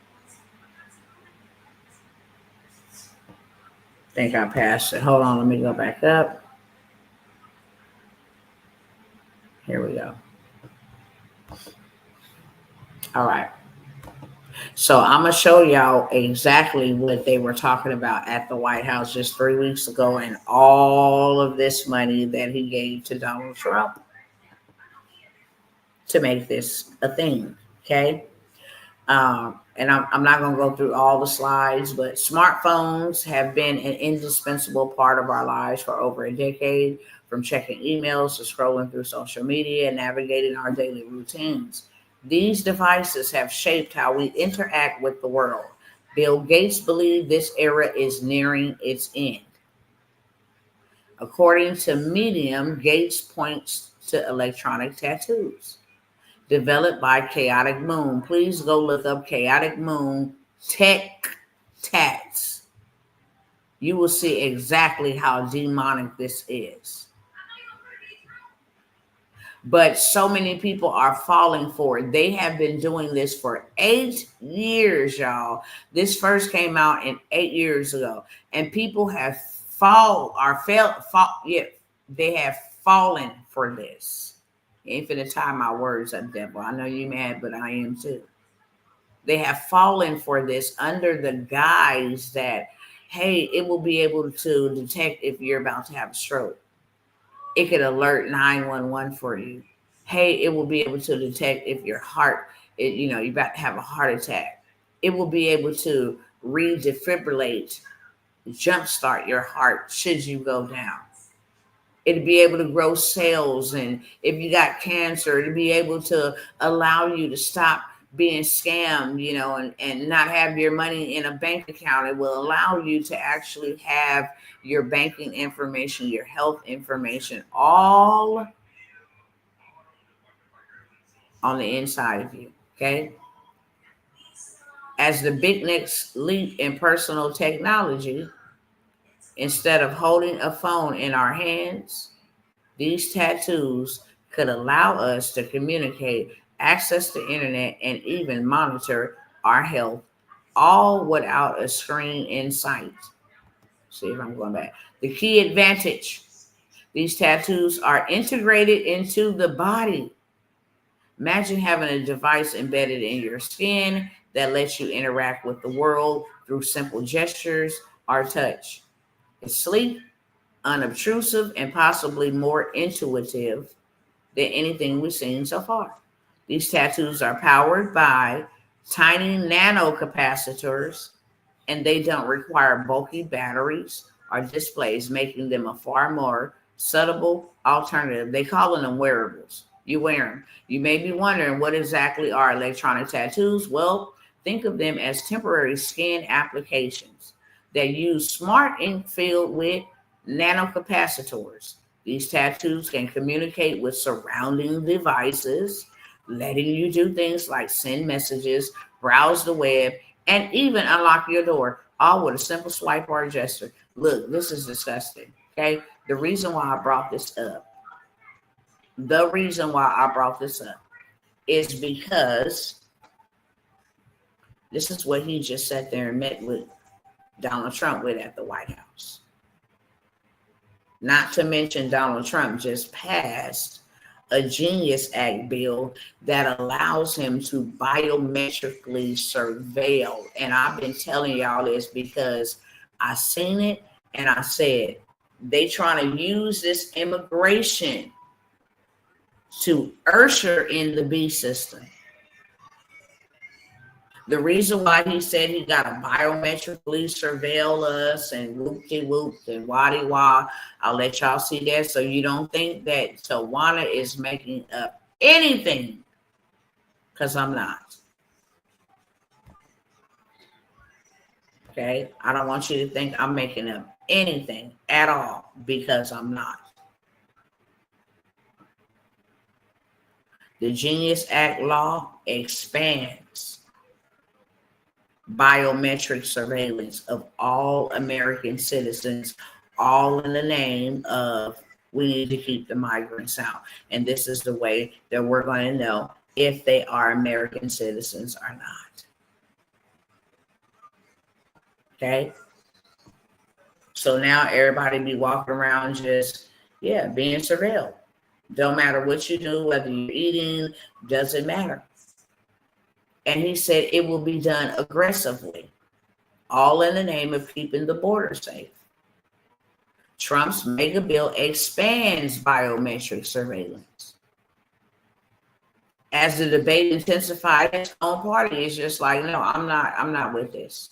S1: I think I passed it. Hold on, let me go back up. Here we go. All right. So I'm going to show y'all exactly what they were talking about at the White House just 3 weeks ago, and all of this money that he gave to Donald Trump to make this a thing, okay? And I'm not going to go through all the slides, but smartphones have been an indispensable part of our lives for over a decade, from checking emails to scrolling through social media and navigating our daily routines. These devices have shaped how we interact with the world. Bill Gates believes this era is nearing its end. According to Medium, Gates points to electronic tattoos developed by Chaotic Moon. Please go look up Chaotic Moon Tech Tats. You will see exactly how demonic this is. But so many people are falling for it. They have been doing this for 8 years, y'all. This first came out in 8 years ago, and people have they have fallen for this. Ain't finna tie my words up, devil. I know you mad, but I am too. They have fallen for this under the guise that, hey, it will be able to detect if you're about to have a stroke. It could alert 911 for you. Hey, it will be able to detect if your heart, you're about to have a heart attack. It will be able to redefibrillate, jumpstart your heart should you go down. It'll be able to grow cells, and if you got cancer, it'll be able to allow you to stop being scammed, and not have your money in a bank account. It will allow you to actually have your banking information, your health information, all on the inside of you, okay? As the big next leap in personal technology, instead of holding a phone in our hands, these tattoos could allow us to communicate, access the internet, and even monitor our health, all without a screen in sight. See if I'm going back. The key advantage: these tattoos are integrated into the body. Imagine having a device embedded in your skin that lets you interact with the world through simple gestures or touch. It's sleek, unobtrusive, and possibly more intuitive than anything we've seen so far. These tattoos are powered by tiny nanocapacitors, and they don't require bulky batteries or displays, making them a far more subtle alternative. They call them wearables. You wear them. You may be wondering, what exactly are electronic tattoos? Well, think of them as temporary skin applications that use smart ink filled with nanocapacitors. These tattoos can communicate with surrounding devices, letting you do things like send messages, browse the web, and even unlock your door, all with a simple swipe or a gesture. Look, this is disgusting, okay? The reason why I brought this up is because this is what he just sat there and met with Donald Trump with at the White House. Not to mention, Donald Trump just passed a Genius Act bill that allows him to biometrically surveil. And I've been telling y'all this because I seen it and I said, they trying to use this immigration to usher in the B system. The reason why he said he got to biometrically surveil us and whoop-de-whoop and waddy-wah, I'll let y'all see that so you don't think that Tawana is making up anything, because I'm not. Okay? I don't want you to think I'm making up anything at all, because I'm not. The Genius Act law expands biometric surveillance of all American citizens, all in the name of we need to keep the migrants out. And this is the way that we're going to know if they are American citizens or not. Okay? So now everybody be walking around just, being surveilled. Don't matter what you do, whether you're eating, doesn't matter. And he said it will be done aggressively, all in the name of keeping the border safe. Trump's mega bill expands biometric surveillance. As the debate intensified, his own party is just like, no, I'm not with this.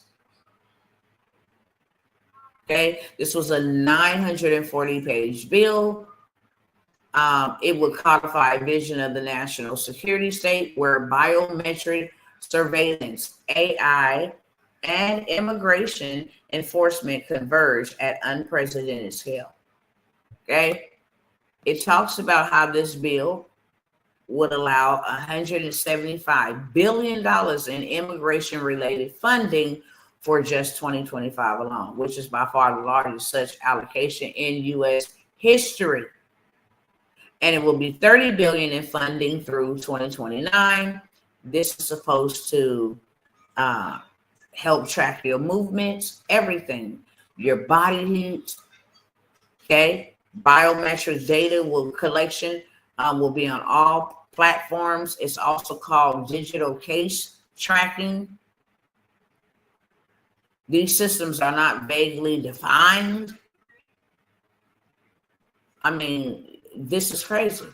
S1: Okay, this was a 940-page bill. It would codify a vision of the national security state where biometric surveillance, AI, and immigration enforcement converge at unprecedented scale. Okay. It talks about how this bill would allow $175 billion in immigration-related funding for just 2025 alone, which is by far the largest such allocation in U.S. history. And it will be $30 billion in funding through 2029. This is supposed to help track your movements, everything, your body heat. Okay, biometric data collection will be on all platforms. It's also called digital case tracking. These systems are not vaguely defined. I mean, this is crazy.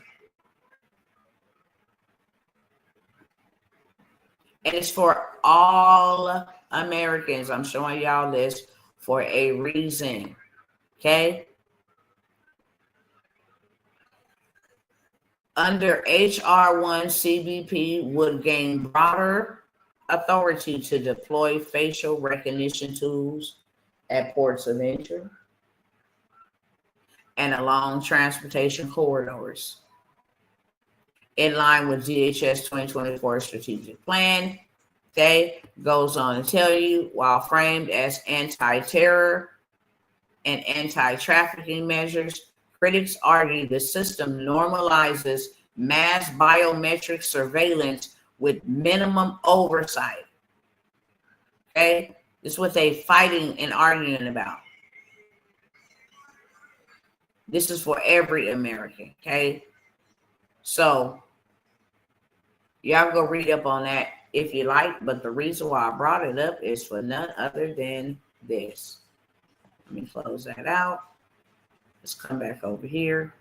S1: And it's for all Americans. I'm showing y'all this for a reason. Okay. Under HR 1, CBP would gain broader authority to deploy facial recognition tools at ports of entry and along transportation corridors. In line with DHS 2024 strategic plan, okay, goes on to tell you, while framed as anti-terror and anti-trafficking measures, critics argue the system normalizes mass biometric surveillance with minimum oversight. Okay, this is what they're fighting and arguing about. This is for every American. Okay, so y'all go read up on that if you like. But the reason why I brought it up is for none other than this. Let me close that out. Let's come back over here.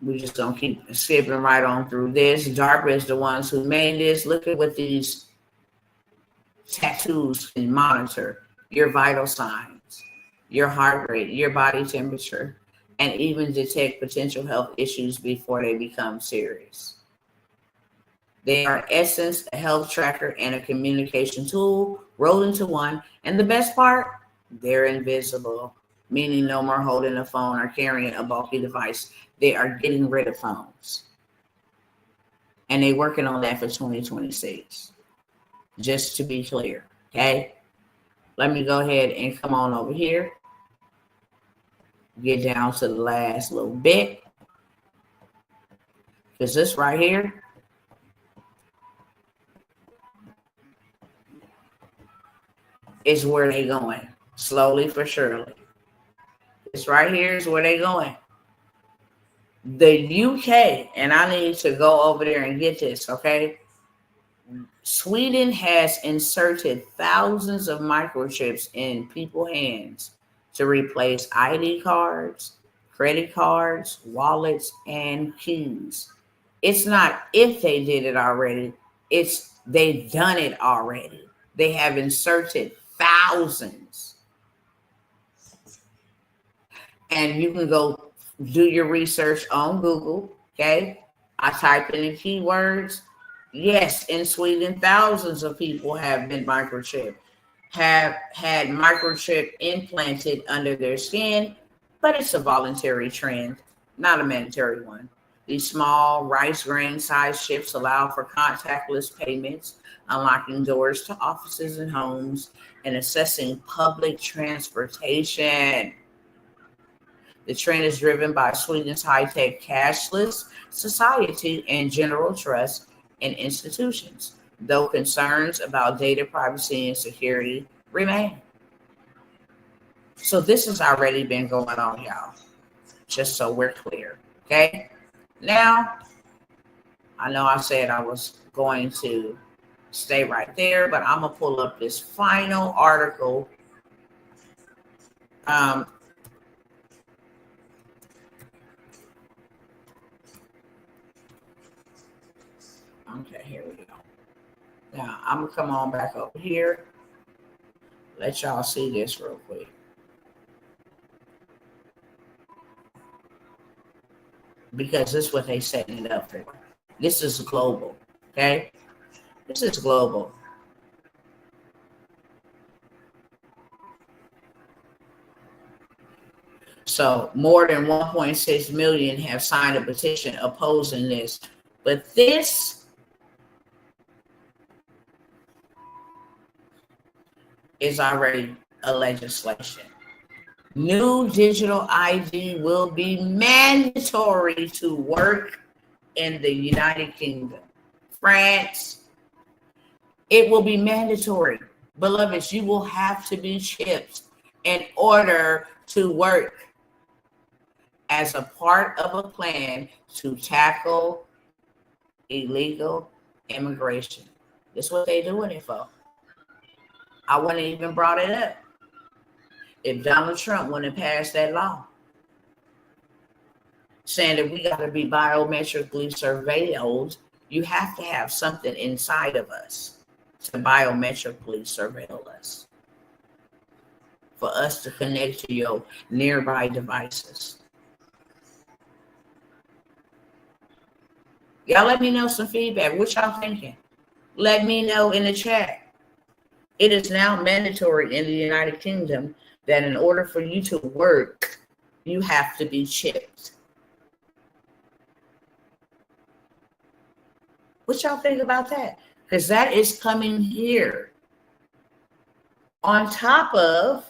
S1: We're just going to keep skipping right on through this. DARPA is the ones who made this. Look at what these tattoos can monitor: your vital signs, your heart rate, your body temperature, and even detect potential health issues before they become serious. They are, in essence, a health tracker and a communication tool rolled into one. And the best part, they're invisible, meaning no more holding a phone or carrying a bulky device. They are getting rid of phones. And they're working on that for 2026. Just to be clear, okay? Let me go ahead and come on over here. Get down to the last little bit. Because this right here is where they're going, slowly for surely. This right here is where they're going. The UK, and I need to go over there and get this, okay? Sweden has inserted thousands of microchips in people's hands to replace ID cards, credit cards, wallets, and keys. It's not if they did it already, it's they've done it already. They have inserted thousands. And you can go do your research on Google, okay? I type in the keywords. Yes, in Sweden, thousands of people have been microchipped, have had microchip implanted under their skin, but it's a voluntary trend, not a mandatory one. These small rice grain sized chips allow for contactless payments, unlocking doors to offices and homes, and accessing public transportation. The trend is driven by Sweden's high-tech cashless society and general trust in institutions, though concerns about data privacy and security remain. So this has already been going on, y'all, just so we're clear, okay? Now, I know I said I was going to stay right there, but I'm going to pull up this final article. Okay, here we go. Now, I'm going to come on back over here. Let y'all see this real quick. Because this is what they setting it up for. This is global, okay? This is global. So more than 1.6 million have signed a petition opposing this. But this is already a legislation. New digital ID will be mandatory to work in the United Kingdom, France. It will be mandatory. Beloveds, you will have to be chipped in order to work as a part of a plan to tackle illegal immigration. This is what they're doing it for. I wouldn't even brought it up if Donald Trump wouldn't have passed that law saying that we got to be biometrically surveilled. You have to have something inside of us to biometrically surveil us, for us to connect to your nearby devices. Y'all let me know some feedback. What y'all thinking? Let me know in the chat. It is now mandatory in the United Kingdom that in order for you to work, you have to be chipped. What y'all think about that? Because that is coming here. On top of,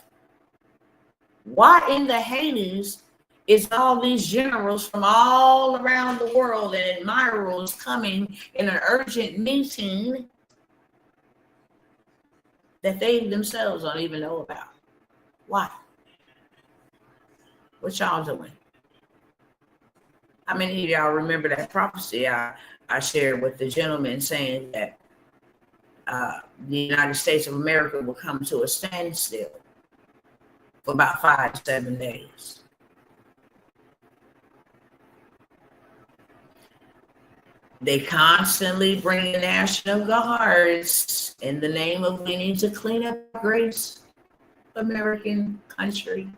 S1: why in the Hades is all these generals from all around the world and admirals coming in an urgent meeting that they themselves don't even know about? Why? What y'all doing? How many of y'all remember that prophecy I shared with the gentleman saying that the United States of America will come to a standstill for about 5 to 7 days? They constantly bring the National Guards in the name of we need to clean up great American country.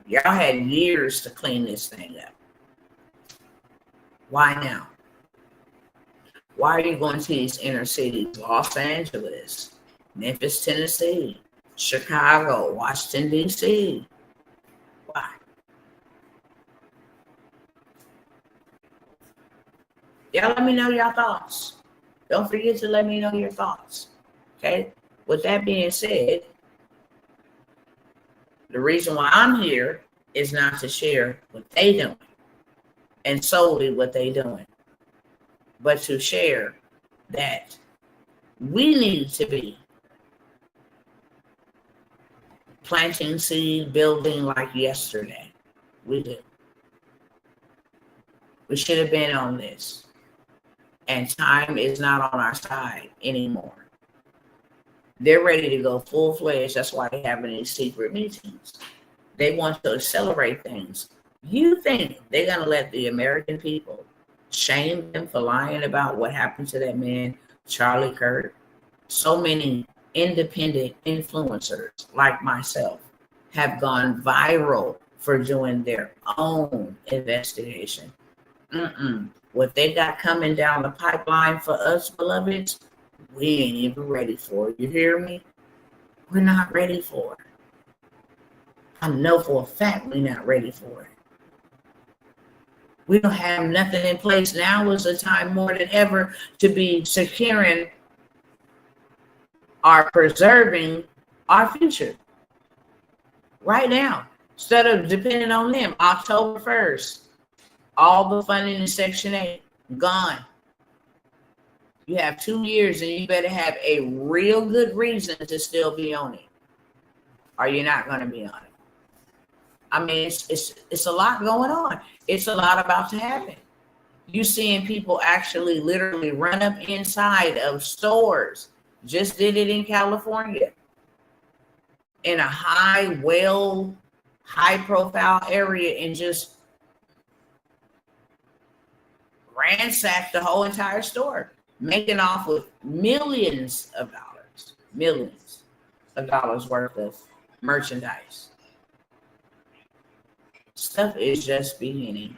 S1: Y'all had years to clean this thing up. Why now? Why are you going to these inner cities? Los Angeles, Memphis, Tennessee, Chicago, Washington, D.C. Why? Y'all let me know your thoughts. Don't forget to let me know your thoughts. Okay? With that being said, the reason why I'm here is not to share what they doing and solely what they doing, but to share that we need to be planting seed, building like yesterday. We do. We should have been on this. And time is not on our side anymore. They're ready to go full-fledged. That's why they're having these secret meetings. They want to accelerate things. You think they're going to let the American people shame them for lying about what happened to that man, Charlie Kirk? So many independent influencers like myself have gone viral for doing their own investigation. What they got coming down the pipeline for us, beloveds, we ain't even ready for it. You hear me? We're not ready for it. I know for a fact we're not ready for it. We don't have nothing in place. Now is the time more than ever to be securing or preserving our future. Right now, instead of depending on them. October 1st, all the funding in Section 8 gone. You have 2 years and you better have a real good reason to still be on it, or you're not going to be on it. I mean, it's a lot going on. It's a lot about to happen. You seeing people actually literally run up inside of stores. Just did it in California. In a high profile area, and just ransacked the whole entire store, making off with millions of dollars worth of merchandise. Stuff is just beginning.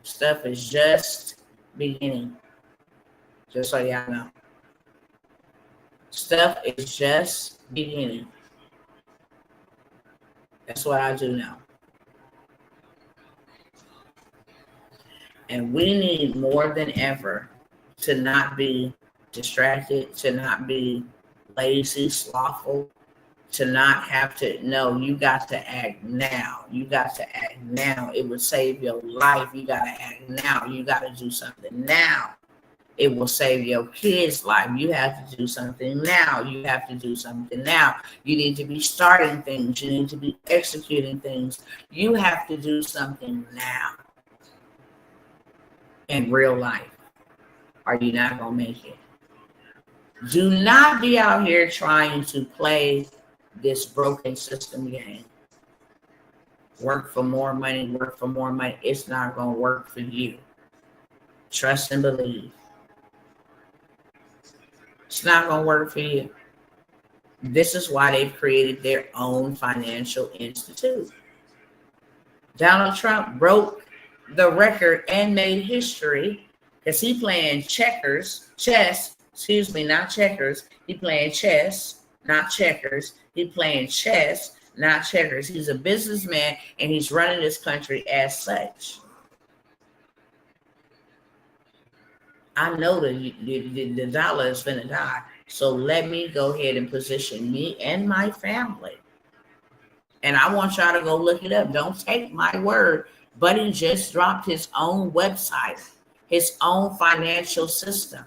S1: Stuff is just beginning. Just so y'all know. Stuff is just beginning. That's what I do know. And we need more than ever to not be distracted, to not be lazy, slothful, to not have to, no, you got to act now. You got to act now. It will save your life. You got to act now. You got to do something now. It will save your kids' life. You have to do something now. You have to do something now. You need to be starting things. You need to be executing things. You have to do something now in real life. Or you're not going to make it. Do not be out here trying to play this broken system game. Work for more money, work for more money. It's not going to work for you. Trust and believe. It's not going to work for you. This is why they've created their own financial institute. Donald Trump broke the record and made history because he playing chess. Not checkers. He playing chess, not checkers. He playing chess, not checkers. He's a businessman and he's running this country as such. I know the dollar is going to die. So let me go ahead and position me and my family. And I want y'all to go look it up. Don't take my word. Buddy just dropped his own website, his own financial system.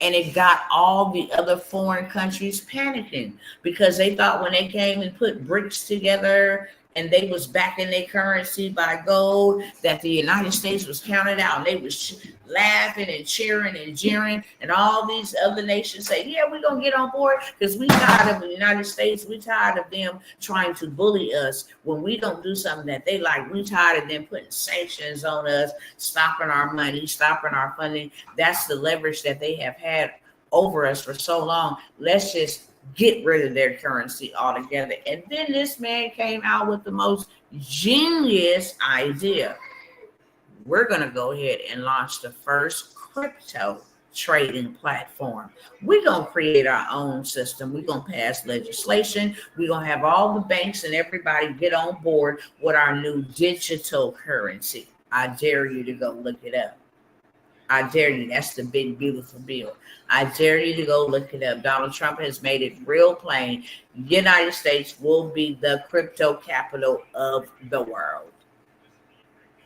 S1: And it got all the other foreign countries panicking because they thought when they came and put BRICS together and they was backing their currency by gold, that the United States was counted out. And they was laughing and cheering and jeering. And all these other nations say, yeah, we're going to get on board because we tired of the United States. We tired of them trying to bully us when we don't do something that they like. We tired of them putting sanctions on us, stopping our money, stopping our funding. That's the leverage that they have had over us for so long. Let's just get rid of their currency altogether. And then this man came out with the most genius idea. We're going to go ahead and launch the first crypto trading platform. We're going to create our own system. We're going to pass legislation. We're going to have all the banks and everybody get on board with our new digital currency. I dare you to go look it up. I dare you. That's the big, beautiful bill. I dare you to go look it up. Donald Trump has made it real plain. The United States will be the crypto capital of the world.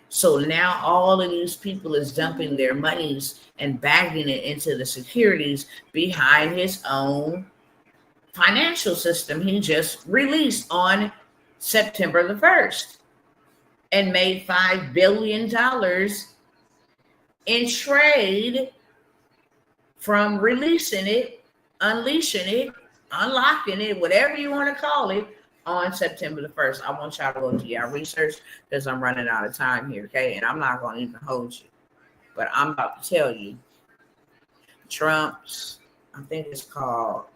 S1: So now all of these people is dumping their monies and bagging it into the securities behind his own financial system he just released on September the 1st and made $5 billion in trade from releasing it, unleashing it, unlocking it, whatever you want to call it, on September the 1st. I want y'all to go do your research because I'm running out of time here, okay? And I'm not going to even hold you. But I'm about to tell you, Trump's, I think it's called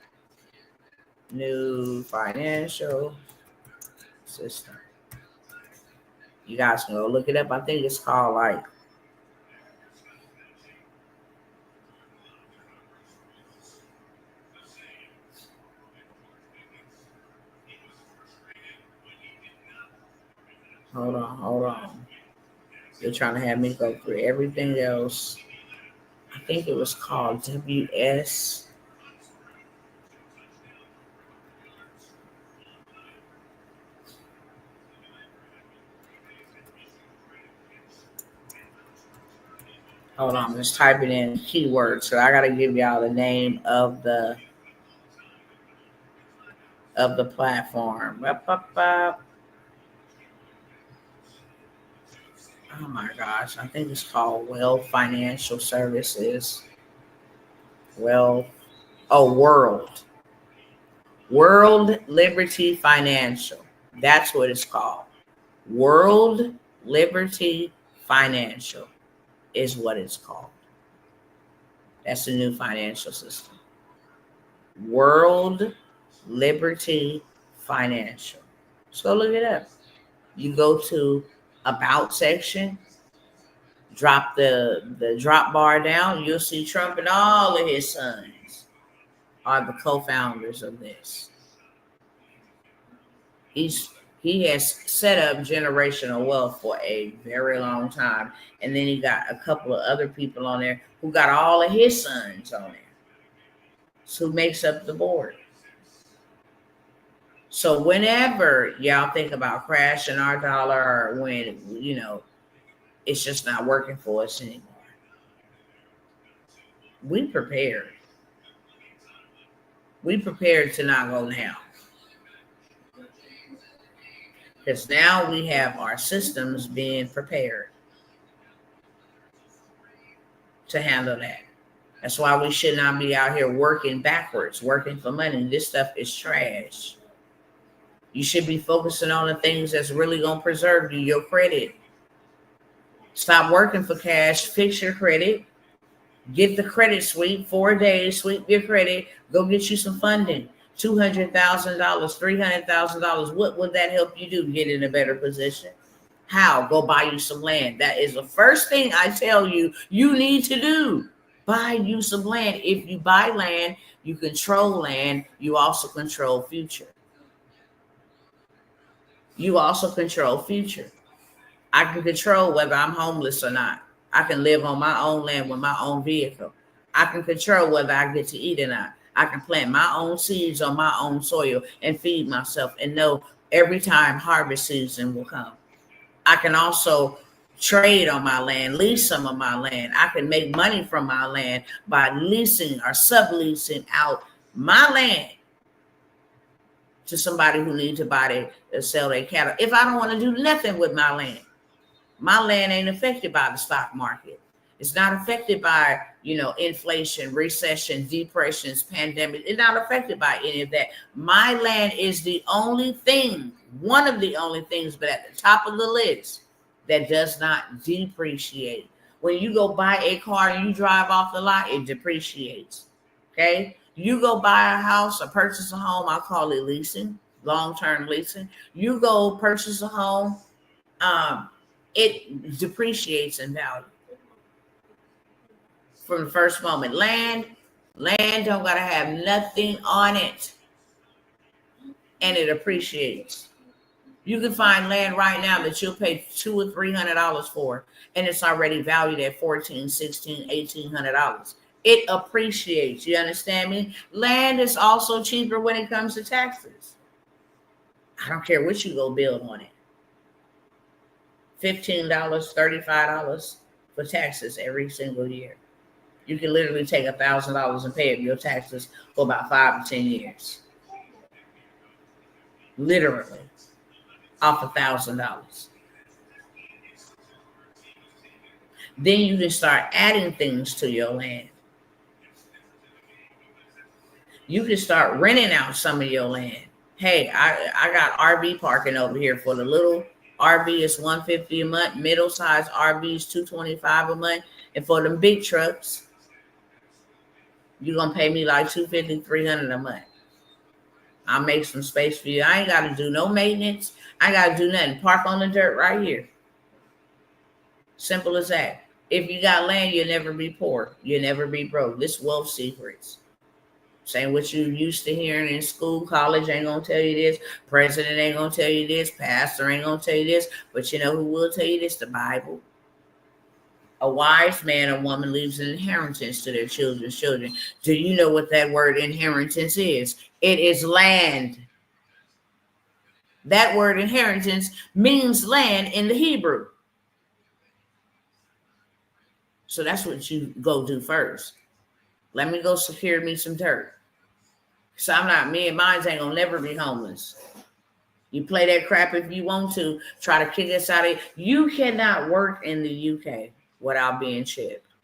S1: New Financial System. You guys can go look it up. I think it's called like, hold on. They're trying to have me go through everything else. I think it was called WS. Hold on, I'm just typing in keywords. So I gotta give y'all the name of the platform. Oh my gosh, I think it's called Wealth Financial Services. World Liberty Financial. That's what it's called. World Liberty Financial is what it's called. That's the new financial system. World Liberty Financial. So look it up. You go to About section. drop the drop bar down, you'll see Trump and all of his sons are the co-founders of this. He has set up generational wealth for a very long time. And then he got a couple of other people on there who got all of his sons on there. So who makes up the board. So whenever y'all think about crashing our dollar, or when, it's just not working for us anymore, we prepared. We prepared to not go down. Because now we have our systems being prepared to handle that. That's why we should not be out here working backwards, working for money. This stuff is trash. You should be focusing on the things that's really going to preserve you, your credit. Stop working for cash. Fix your credit. Get the credit sweep, 4 days, sweep your credit. Go get you some funding. $200,000, $300,000. What would that help you do? Get in a better position. How? Go buy you some land. That is the first thing I tell you need to do. Buy you some land. If you buy land, you control land. You also control future. You also control future. I can control whether I'm homeless or not. I can live on my own land with my own vehicle. I can control whether I get to eat or not. I can plant my own seeds on my own soil and feed myself and know every time harvest season will come. I can also trade on my land, lease some of my land. I can make money from my land by leasing or subleasing out my land to somebody who needs to buy to sell their cattle. If I don't want to do nothing with my land ain't affected by the stock market. It's not affected by, inflation, recession, depressions, pandemic. It's not affected by any of that. My land is the only thing, one of the only things, but at the top of the list that does not depreciate. When you go buy a car and you drive off the lot, it depreciates. Okay? You go buy a house or purchase a home, I call it leasing, long-term leasing. You go purchase a home, it depreciates in value from the first moment. Land don't gotta have nothing on it, and it appreciates. You can find land right now that you'll pay $200 or $300 for, and it's already valued at $1,400, $1,600, $1,800. It appreciates. You understand me? Land is also cheaper when it comes to taxes. I don't care what you go build on it. $15, $35 for taxes every single year. You can literally take $1,000 and pay your taxes for about 5 to 10 years. Literally, off $1,000. Then you can start adding things to your land. You can start renting out some of your land. Hey, I got RV parking over here. For the little RV is $150 a month. Middle size RV is $225 a month. And for them big trucks, you're gonna pay me like $250, $300 a month. I'll make some space for you. I ain't gotta do no maintenance. I gotta do nothing. Park on the dirt right here. Simple as that. If you got land, you'll never be poor. You'll never be broke. This wealth secrets. Saying what you used to hearing in school, college ain't gonna tell you this. President ain't gonna tell you this. Pastor ain't gonna tell you this. But you know who will tell you this? The Bible. A wise man or woman leaves an inheritance to their children's children. Do you know what that word inheritance is? It is land. That word inheritance means land in the Hebrew. So that's what you go do first. Let me go secure me some dirt. So me and mine ain't gonna never be homeless. You play that crap if you want to. Try to kick us out of it. You cannot work in the UK without being chipped.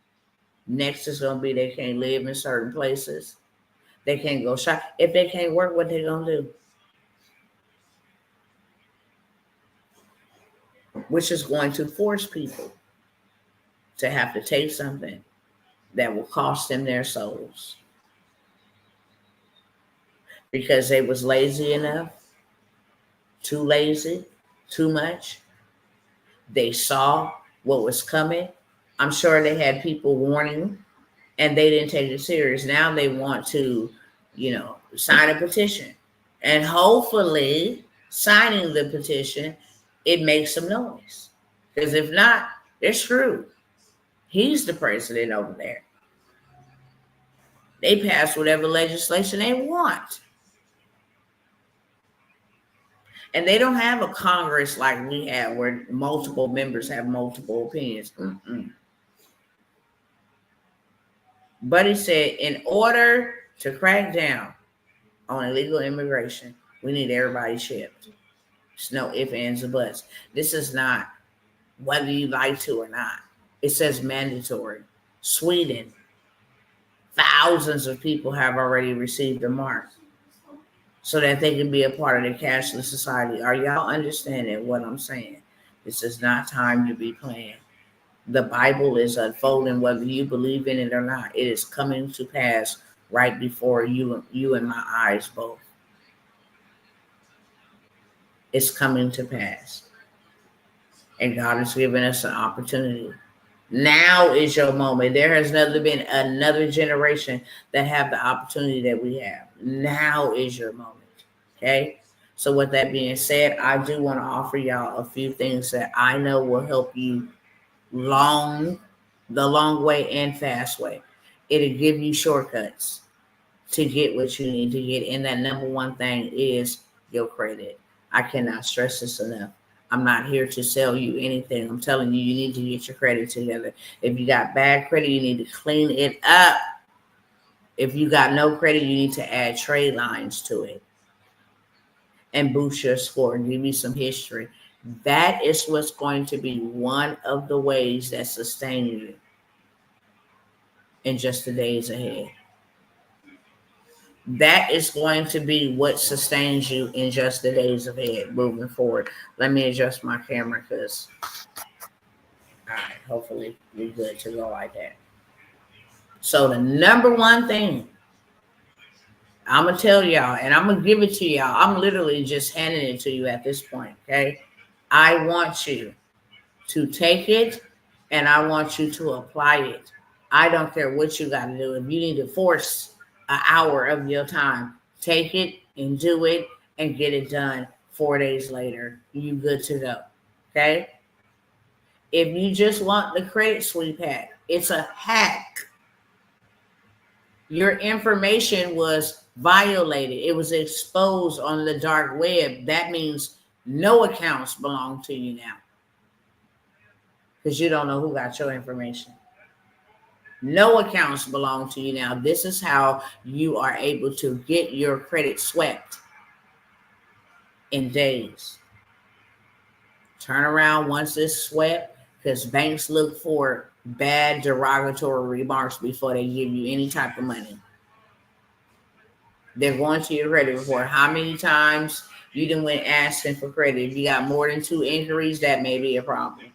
S1: Next is gonna be they can't live in certain places. They can't go shop. If they can't work, what they gonna do? Which is going to force people to have to take something that will cost them their souls. Because they was lazy enough, too lazy, too much. They saw what was coming I'm sure they had people warning and they didn't take it serious. Now they want to, sign a petition. And hopefully, signing the petition, it makes some noise. Because if not, they're screwed. He's the president over there. They pass whatever legislation they want. And they don't have a Congress like we have where multiple members have multiple opinions. But he said, in order to crack down on illegal immigration, we need everybody shipped. There's no ifs, ands, or buts. This is not whether you like to or not. It says mandatory. Sweden, thousands of people have already received a mark so that they can be a part of the cashless society. Are y'all understanding what I'm saying? This is not time to be playing. The Bible is unfolding, whether you believe in it or not. It is coming to pass right before you and my eyes both. It's coming to pass. And God has given us an opportunity. Now is your moment. There has never been another generation that have the opportunity that we have. Now is your moment. Okay? So with that being said, I do want to offer y'all a few things that I know will help you the long way and fast way. It'll give you shortcuts to get what you need to get. And that number one thing is your credit. I cannot stress this enough. I'm not here to sell you anything. I'm telling you, you need to get your credit together. If you got bad credit, you need to clean it up. If you got no credit, you need to add trade lines to it and boost your score and give you some history. That is what's going to be one of the ways that sustain you in just the days ahead. That is going to be what sustains you in just the days ahead moving forward. Let me adjust my camera because, all right, hopefully we're good to go like that. So the number one thing I'm going to tell y'all, and I'm going to give it to y'all. I'm literally just handing it to you at this point, okay? I want you to take it and I want you to apply it. I don't care what you got to do. If you need to force an hour of your time, take it and do it and get it done. 4 days later, you good to go, okay? If you just want the credit sweep hack, it's a hack. Your information was violated. It was exposed on the dark web. That means no accounts belong to you now because you don't know who got your information. No accounts belong to you now. This is how you are able to get your credit swept in days. Turn around once it's swept because banks look for bad derogatory remarks before they give you any type of money. They're going to your credit report. How many times you done went asking for credit? If you got more than 2 inquiries, that may be a problem.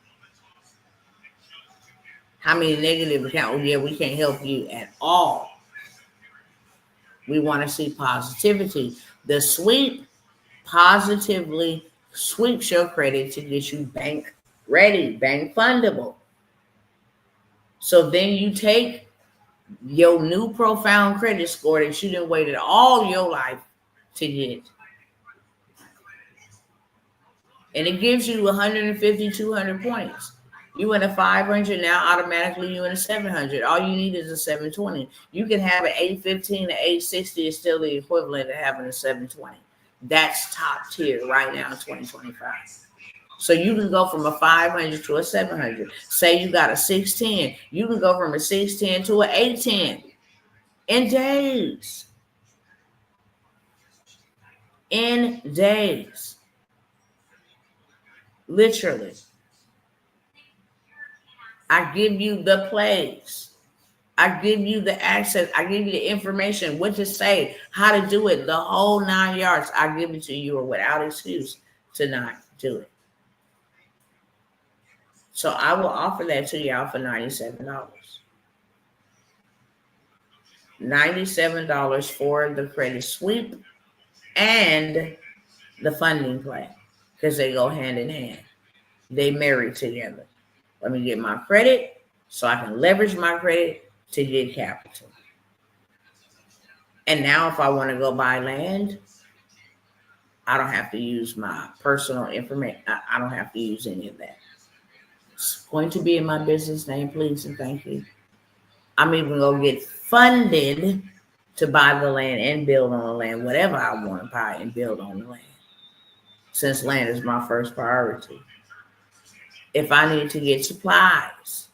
S1: How many negative accounts? Yeah, we can't help you at all. We want to see positivity. The sweep positively sweeps your credit to get you bank ready, bank fundable. So then you take your new profound credit score that you done waited all your life to get. And it gives you 150, 200 points. You in a 500 now, automatically you in a 700. All you need is a 720. You can have an 815, an 860 is still the equivalent of having a 720. That's top tier right now in 2025. So you can go from a 500 to a 700. Say you got a 610. You can go from a 610 to an 810 in days. In days. Literally. I give you the plays. I give you the access. I give you the information, what to say, how to do it, the whole 9 yards. I give it to you without excuse to not do it. So I will offer that to y'all for $97. $97 for the credit sweep and the funding plan because they go hand in hand. They marry together. Let me get my credit so I can leverage my credit to get capital. And now if I want to go buy land, I don't have to use my personal information. I don't have to use any of that. It's going to be in my business name, please and thank you. I'm even going to get funded to buy the land and build on the land, whatever I want to buy and build on the land, since land is my first priority. If I need to get supplies,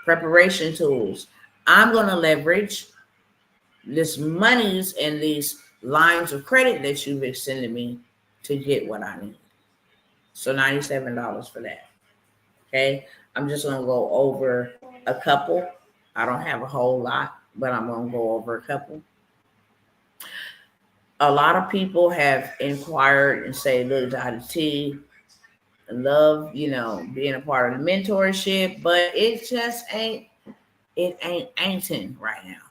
S1: preparation tools, I'm going to leverage this monies and these lines of credit that you've extended me to get what I need. So $97 for that. Okay. I'm just going to go over a couple. I don't have a whole lot, but I'm going to go over a couple. A lot of people have inquired and say, look, Dr. T, I love, being a part of the mentorship, but it just ain't right now.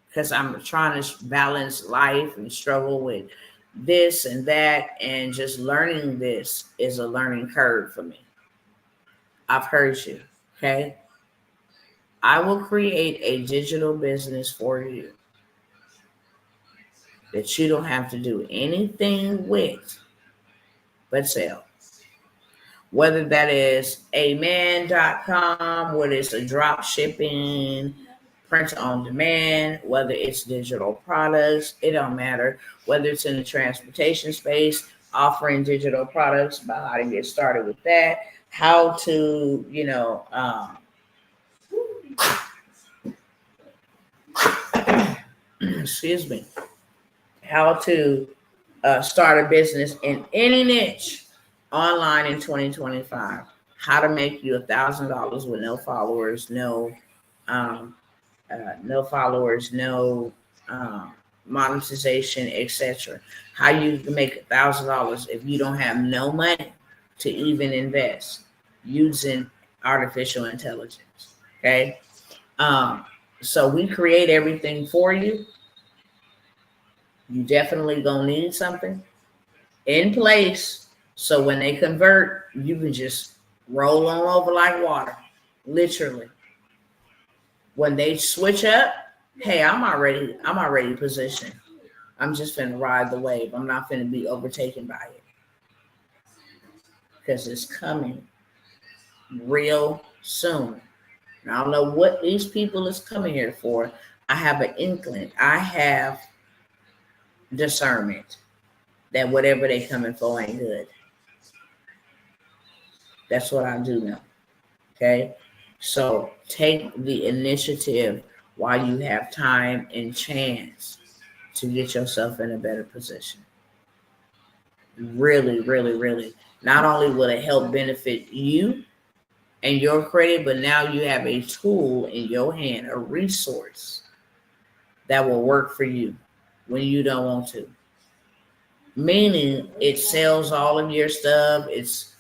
S1: Because I'm trying to balance life and struggle with this and that, and just learning this is a learning curve for me. I've heard you, okay? I will create a digital business for you that you don't have to do anything with but sell. Whether that is amen.com, whether it's a drop shipping, print on demand, whether it's digital products, it don't matter. Whether it's in the transportation space, offering digital products, about how to get started with that, how to, excuse me, how to start a business in any niche online in 2025, how to make you $1,000 with no followers, no monetization, etc. How you can make $1,000 if you don't have no money to even invest using artificial intelligence. Okay. So we create everything for you. You definitely gonna need something in place, so when they convert, you can just roll on over like water, literally. When they switch up, hey, I'm already positioned. I'm just finna ride the wave. I'm not finna be overtaken by it, because it's coming real soon. And I don't know what these people is coming here for. I have an inkling. I have discernment that whatever they coming for ain't good. That's what I do know. Okay. So take the initiative while you have time and chance to get yourself in a better position. Really, really, really. Not only will it help benefit you and your credit, but now you have a tool in your hand, a resource that will work for you when you don't want to. Meaning it sells all of your stuff. It's,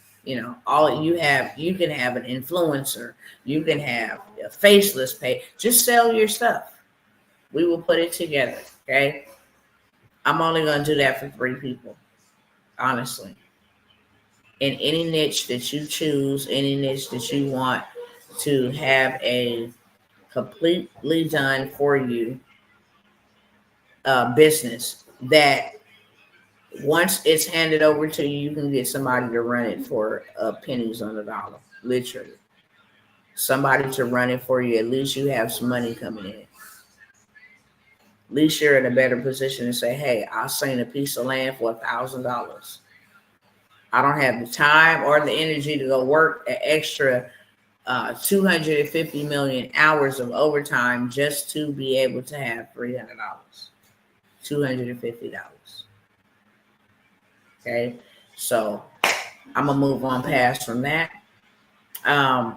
S1: all you have. You can have an influencer. You can have a faceless page. Just sell your stuff. We will put it together. Okay. I'm only going to do that for 3 people. Honestly. In any niche that you choose, any niche that you want to have a completely done for you business that once it's handed over to you, you can get somebody to run it for pennies on the dollar, literally. Somebody to run it for you. At least you have some money coming in. At least you're in a better position to say, hey, I'll sell a piece of land for $1,000. I don't have the time or the energy to go work an extra 250 million hours of overtime just to be able to have $300, $250. Okay, so I'm gonna move on past from that. I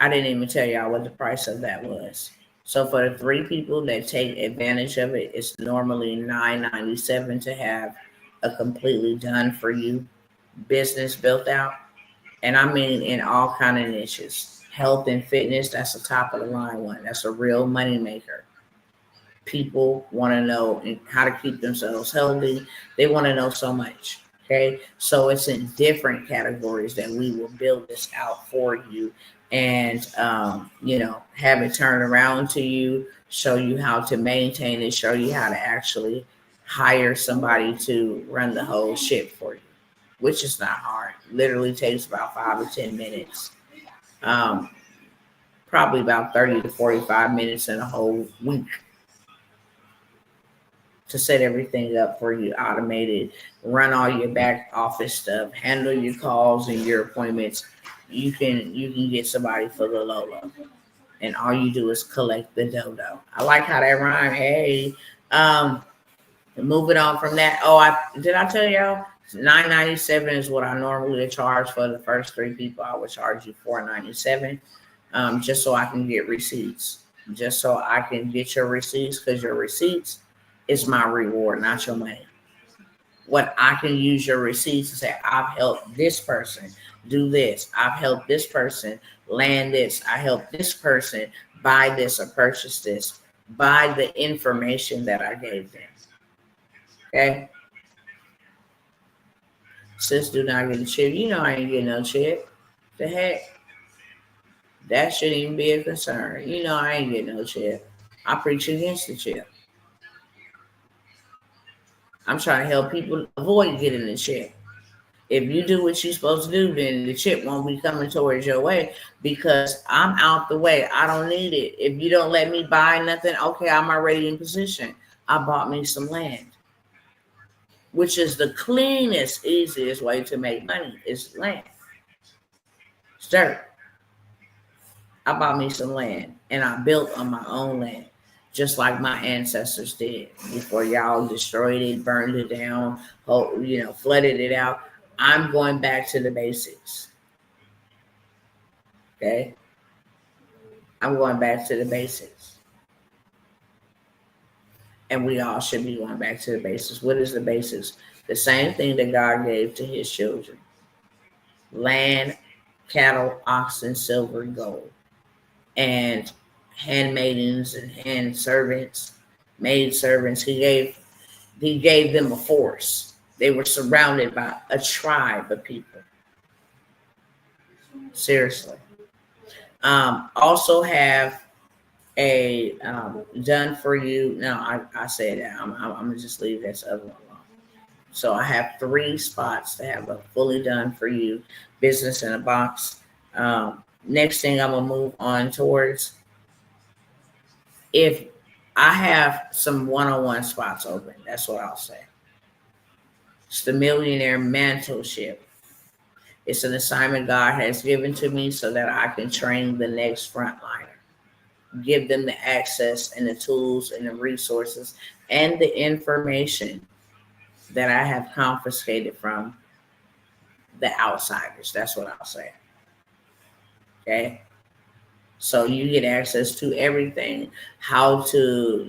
S1: didn't even tell y'all what the price of that was. So for the 3 people that take advantage of it, it's normally $9.97 to have a completely done for you business built out. And I mean in all kind of niches. Health and fitness, that's the top of the line one. That's a real money maker. People want to know how to keep themselves healthy. They want to know so much. Okay, so it's in different categories that we will build this out for you, and have it turn around to you, show you how to maintain it, show you how to actually hire somebody to run the whole ship for you, which is not hard. Literally takes about 5 to 10 minutes. Um, Probably about 30 to 45 minutes in a whole week to set everything up for you, automated, run all your back office stuff, handle your calls and your appointments. You can get somebody for the Lolo, and all you do is collect the dodo. I like how that rhyme. Hey, moving on from that. Oh, I tell y'all $9.97 is what I normally charge for the first 3 people. I would charge you $4.97, just so I can get receipts, just so I can get your receipts, because your receipts is my reward, not your money. What I can use your receipts to say, I've helped this person do this. I've helped this person land this. I helped this person buy this or purchase this by the information that I gave them. Okay? Sis, do not get a chip. You know I ain't getting no chip. The heck? That shouldn't even be a concern. You know I ain't getting no chip. I preach against the chip. I'm trying to help people avoid getting the chip. If you do what you're supposed to do, then the chip won't be coming towards your way, because I'm out the way. I don't need it. If you don't let me buy nothing, okay, I'm already in position. I bought me some land, which is the cleanest, easiest way to make money is land. It's dirt. I bought me some land, and I built on my own land, just like my ancestors did before y'all destroyed it, burned it down, flooded it out. I'm going back to the basics. Okay? I'm going back to the basics. And we all should be going back to the basics. What is the basics? The same thing that God gave to his children: land, cattle, oxen, silver, and gold, and handmaidens and hand servants, maid servants. He gave them a force. They were surrounded by a tribe of people. Seriously. Also have a done for you. No, I said that. I'm gonna just leave this other one alone. So I have 3 spots to have a fully done for you business in a box. Next thing I'm gonna move on towards, if I have some one-on-one spots open, that's what I'll say. It's the Millionaire Mentorship. It's an assignment God has given to me so that I can train the next frontliner, give them the access and the tools and the resources and the information that I have confiscated from the outsiders. That's what I'll say. Okay? So you get access to everything, how to,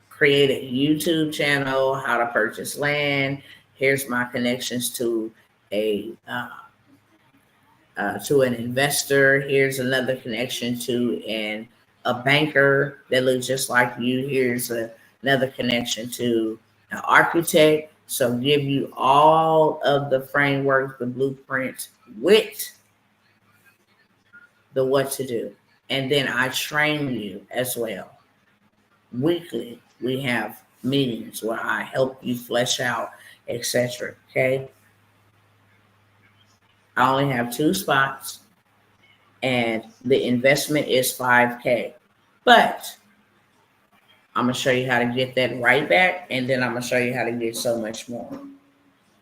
S1: create a YouTube channel, how to purchase land. Here's my connections to an investor. Here's another connection to a banker that looks just like you. Here's another connection to an architect. So give you all of the framework, the blueprint with the what to do. And then I train you as well. Weekly, we have meetings where I help you flesh out, etc. Okay. I only have 2 spots, and the investment is $5K. But I'm gonna show you how to get that right back, and then I'm gonna show you how to get so much more.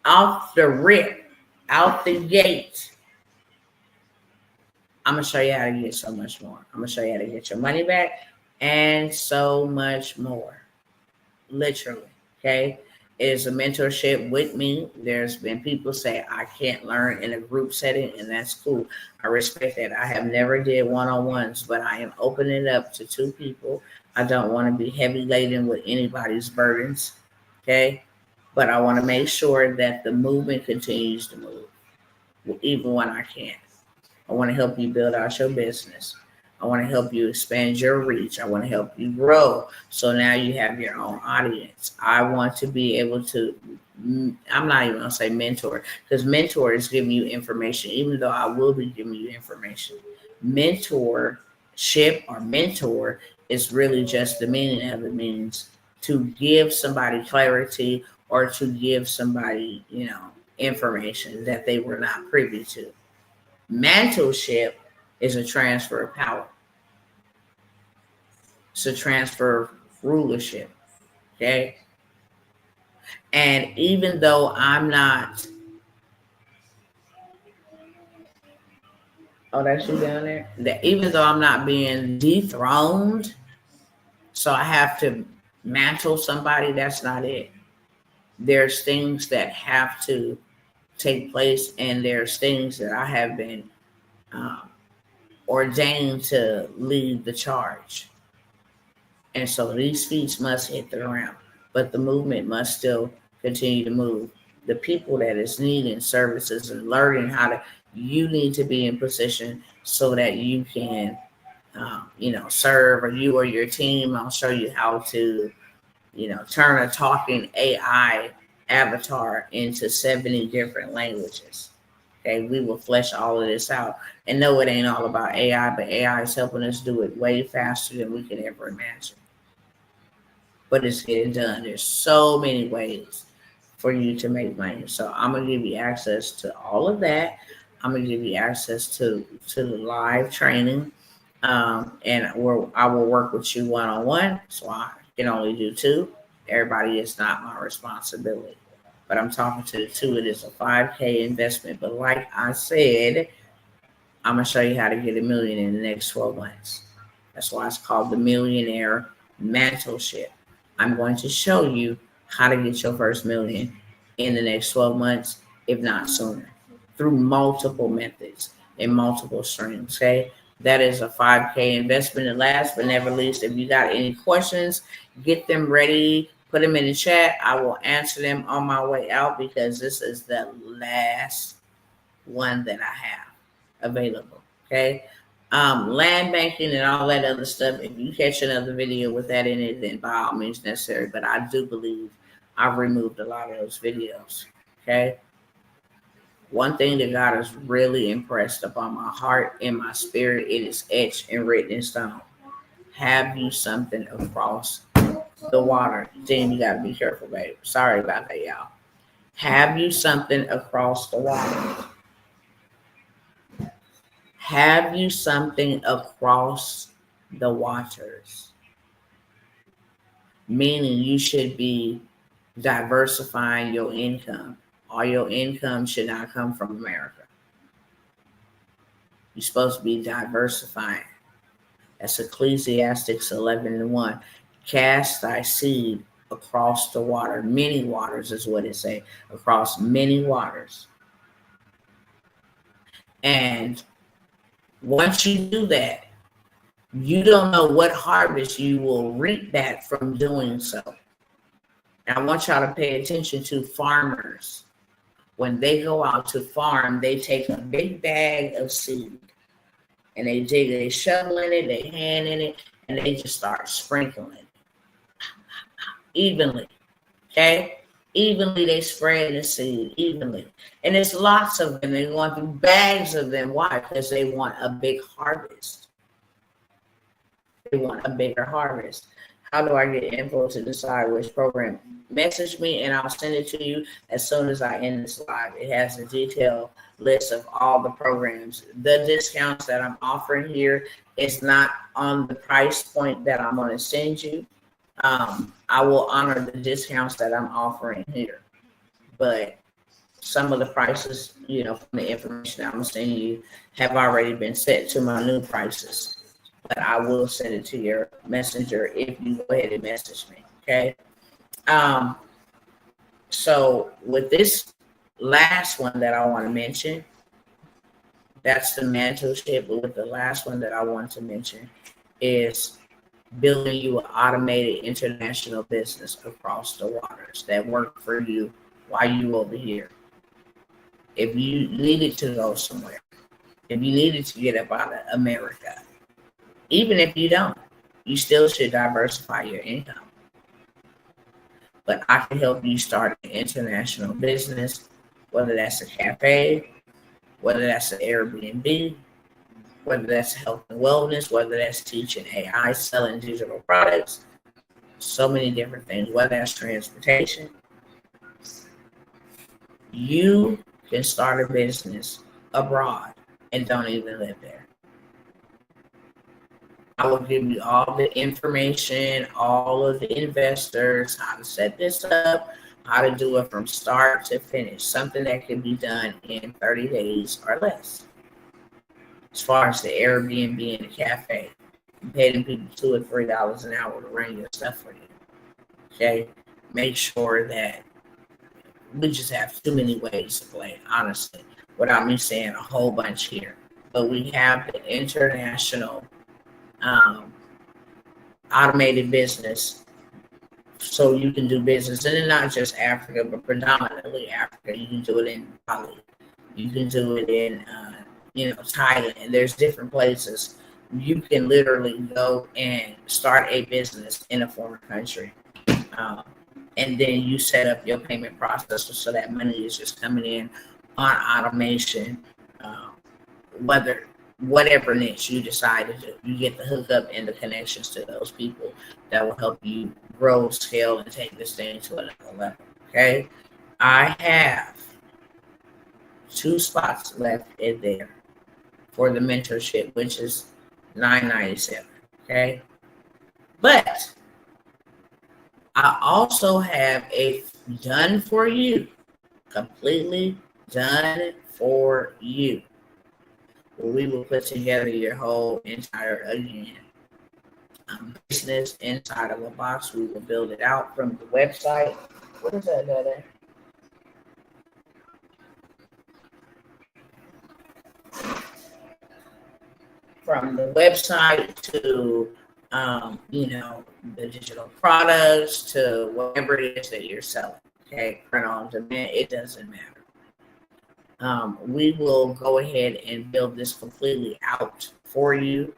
S1: Off the rip, out the gate, I'm gonna show you how to get so much more. I'm gonna show you how to get your money back and so much more. Literally, okay? It is a mentorship with me. There's been people say I can't learn in a group setting, and that's cool. I respect that. I have never did one-on-ones, but I am opening it up to 2 people. I don't want to be heavy laden with anybody's burdens, okay? But I want to make sure that the movement continues to move, even when I can't. I want to help you build out your business. I want to help you expand your reach. I want to help you grow. So now you have your own audience. I want to be able to I'm not even gonna say mentor, because mentor is giving you information, even though I will be giving you information. Mentorship or mentor is really just the meaning of it means to give somebody clarity or to give somebody, information that they were not privy to. Mentorship is a transfer of power. It's a transfer of rulership. Okay. And even though I'm not, oh, that's you down there? That even though I'm not being dethroned, so I have to mantle somebody, that's not it. There's things that have to take place, and there's things that I have been um, ordained to lead the charge. And so these feet must hit the ground, but the movement must still continue to move. The people that is needing services and learning how to, you need to be in position so that you can, serve, or you or your team. I'll show you how to, turn a talking AI avatar into 70 different languages. Okay, we will flesh all of this out. And no, it ain't all about AI, but AI is helping us do it way faster than we could ever imagine. But it's getting done. There's so many ways for you to make money. So I'm gonna give you access to all of that. I'm gonna give you access to the live training, and where I will work with you one on one. So I can only do two. Everybody is not my responsibility, but I'm talking to the two. It is a 5K investment. But like I said, I'm gonna show you how to get $1 million in the next 12 months. That's why it's called the Millionaire Mentorship. I'm going to show you how to get your first $1 million in the next 12 months, if not sooner, through multiple methods and multiple streams. Okay, that is a 5K investment. And last but never least, if you got any questions, get them ready. Put them in the chat. I will answer them on my way out, because this is the last one that I have available. Okay. Land banking and all that other stuff. If you catch another video with that in it, then by all means necessary. But I do believe I've removed a lot of those videos. Okay. One thing that God has really impressed upon my heart and my spirit, it is etched and written in stone. Have you something across the water? Then you gotta be careful, babe. Sorry about that, y'all. Have you something across the water? Have you something across the waters? Meaning you should be diversifying your income. All your income should not come from America. You're supposed to be diversifying. That's Ecclesiastes 11:1. Cast thy seed across the water. Many waters is what it says. Across many waters. And once you do that, you don't know what harvest you will reap back from doing so. And I want y'all to pay attention to farmers. When they go out to farm, they take a big bag of seed and they shovel in it, they hand in it, and they just start sprinkling evenly. Okay? Evenly, they spread the seed evenly. And there's lots of them. They're going through bags of them. Why? Because they want a big harvest. They want a bigger harvest. How do I get info to decide which program? Message me and I'll send it to you as soon as I end this live. It has a detailed list of all the programs. The discounts that I'm offering here is not on the price point that I'm going to send you. I will honor the discounts that I'm offering here, but some of the prices, from the information I'm sending you have already been set to my new prices. But I will send it to your messenger if you go ahead and message me. Okay. So with this last one that I want to mention, that's the mentorship. But with the last one that I want to mention is building you an automated international business across the waters that work for you while you over here. If you needed to go somewhere, if you needed to get up out of America, even if you don't, you still should diversify your income. but I can help you start an international business, whether that's a cafe, whether that's an Airbnb, whether that's health and wellness, whether that's teaching AI, selling digital products, so many different things, whether that's transportation. You can start a business abroad and don't even live there. I will give you all the information, all of the investors, how to set this up, how to do it from start to finish, something that can be done in 30 days or less. As far as the Airbnb and the cafe, you pay them people $2 or $3 an hour to run your stuff for you. Okay, make sure that we just have too many ways to play, honestly, without me saying a whole bunch here. But we have the international automated business, so you can do business, and not just Africa, but predominantly Africa. You can do it in Bali, you can do it in Thailand. There's different places you can literally go and start a business in a foreign country, and then you set up your payment processor so that money is just coming in on automation. Whatever niche you decide to do, you get the hookup and the connections to those people that will help you grow, scale, and take this thing to another level. Okay, I have 2 spots left in there for the mentorship, which is $9.97. Okay, but I also have a done for you, completely done for you. We will put together your whole entire business inside of a box. We will build it out from the website. What is that, Dada? From the website to the digital products to whatever it is that you're selling. Okay, print on demand, it doesn't matter. We will go ahead and build this completely out for you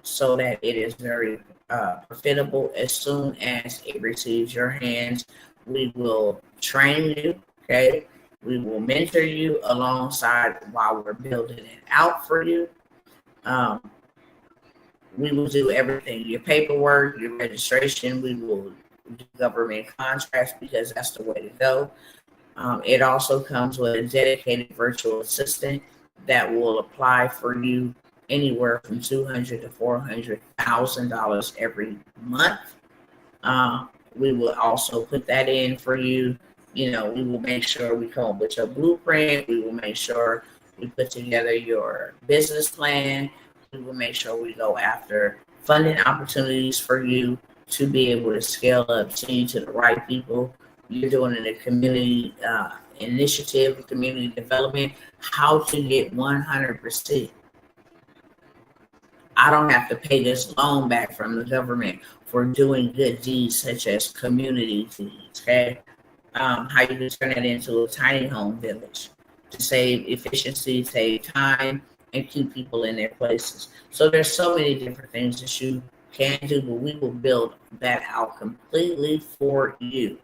S1: so that it is very profitable. As soon as it receives your hands, we will train you. Okay, we will mentor you alongside while we're building it out for you. We will do everything, your paperwork, your registration. We will do government contracts because that's the way to go. It also comes with a dedicated virtual assistant that will apply for you anywhere from $200,000 to $400,000 every month. We will also put that in for you. We will make sure we come up with your blueprint. We will make sure we put together your business plan. We will make sure we go after funding opportunities for you to be able to scale up, send you to the right people. You're doing it in a community initiative, community development, how to get 100%. I don't have to pay this loan back from the government for doing good deeds such as community deeds. Okay, how you can turn that into a tiny home village to save efficiency, save time, and keep people in their places. So there's so many different things that you can do, but we will build that out completely for you.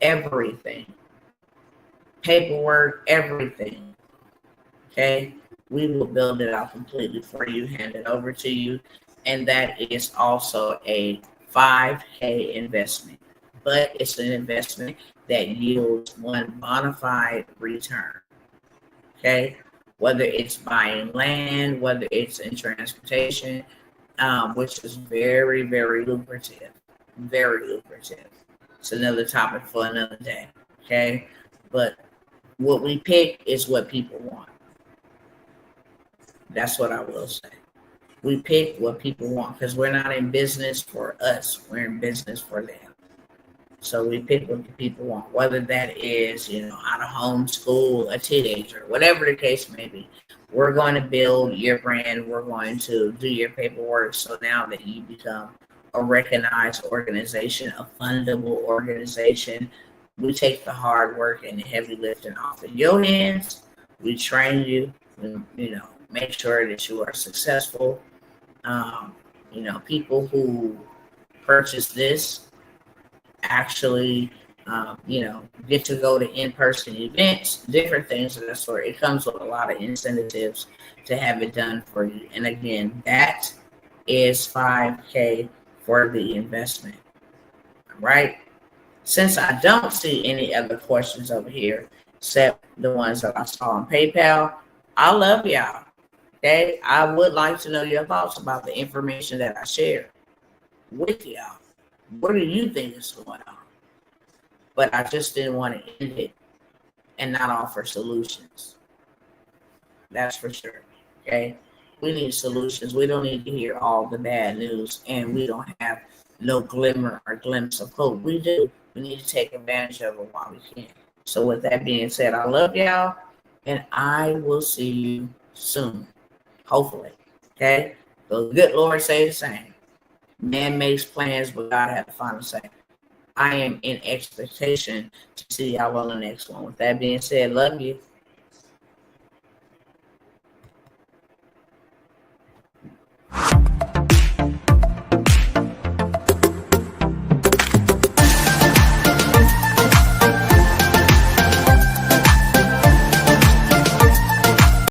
S1: Everything, paperwork, everything. Okay, we will build it out completely for you, hand it over to you, and that is also a $5,000 investment, but it's an investment that yields one bona fide return. Okay, whether it's buying land, whether it's in transportation, which is very, very lucrative, very lucrative. It's another topic for another day. Okay, but what we pick is what people want. That's what I will say. We pick what people want because we're not in business for us. We're in business for them. So we pick what the people want, whether that is, out of homeschool, a teenager, whatever the case may be. We're going to build your brand. We're going to do your paperwork. So now that you become a recognized organization, a fundable organization, we take the hard work and the heavy lifting off of your hands. We train you, make sure that you are successful. People who purchase this actually, get to go to in-person events, different things of that sort. It comes with a lot of incentives to have it done for you. And again, that is $5K for the investment. All right. Since I don't see any other questions over here, except the ones that I saw on PayPal, I love y'all. Okay. I would like to know your thoughts about the information that I shared with y'all. What do you think is going on? But I just didn't want to end it and not offer solutions. That's for sure. Okay. We need solutions. We don't need to hear all the bad news, and we don't have no glimmer or glimpse of hope. We do. We need to take advantage of it while we can. So with that being said, I love y'all, and I will see you soon. Hopefully. Okay. The good Lord say the same. Man makes plans, but God has the final say. I am in expectation to see y'all on the next one. With that being said, love you.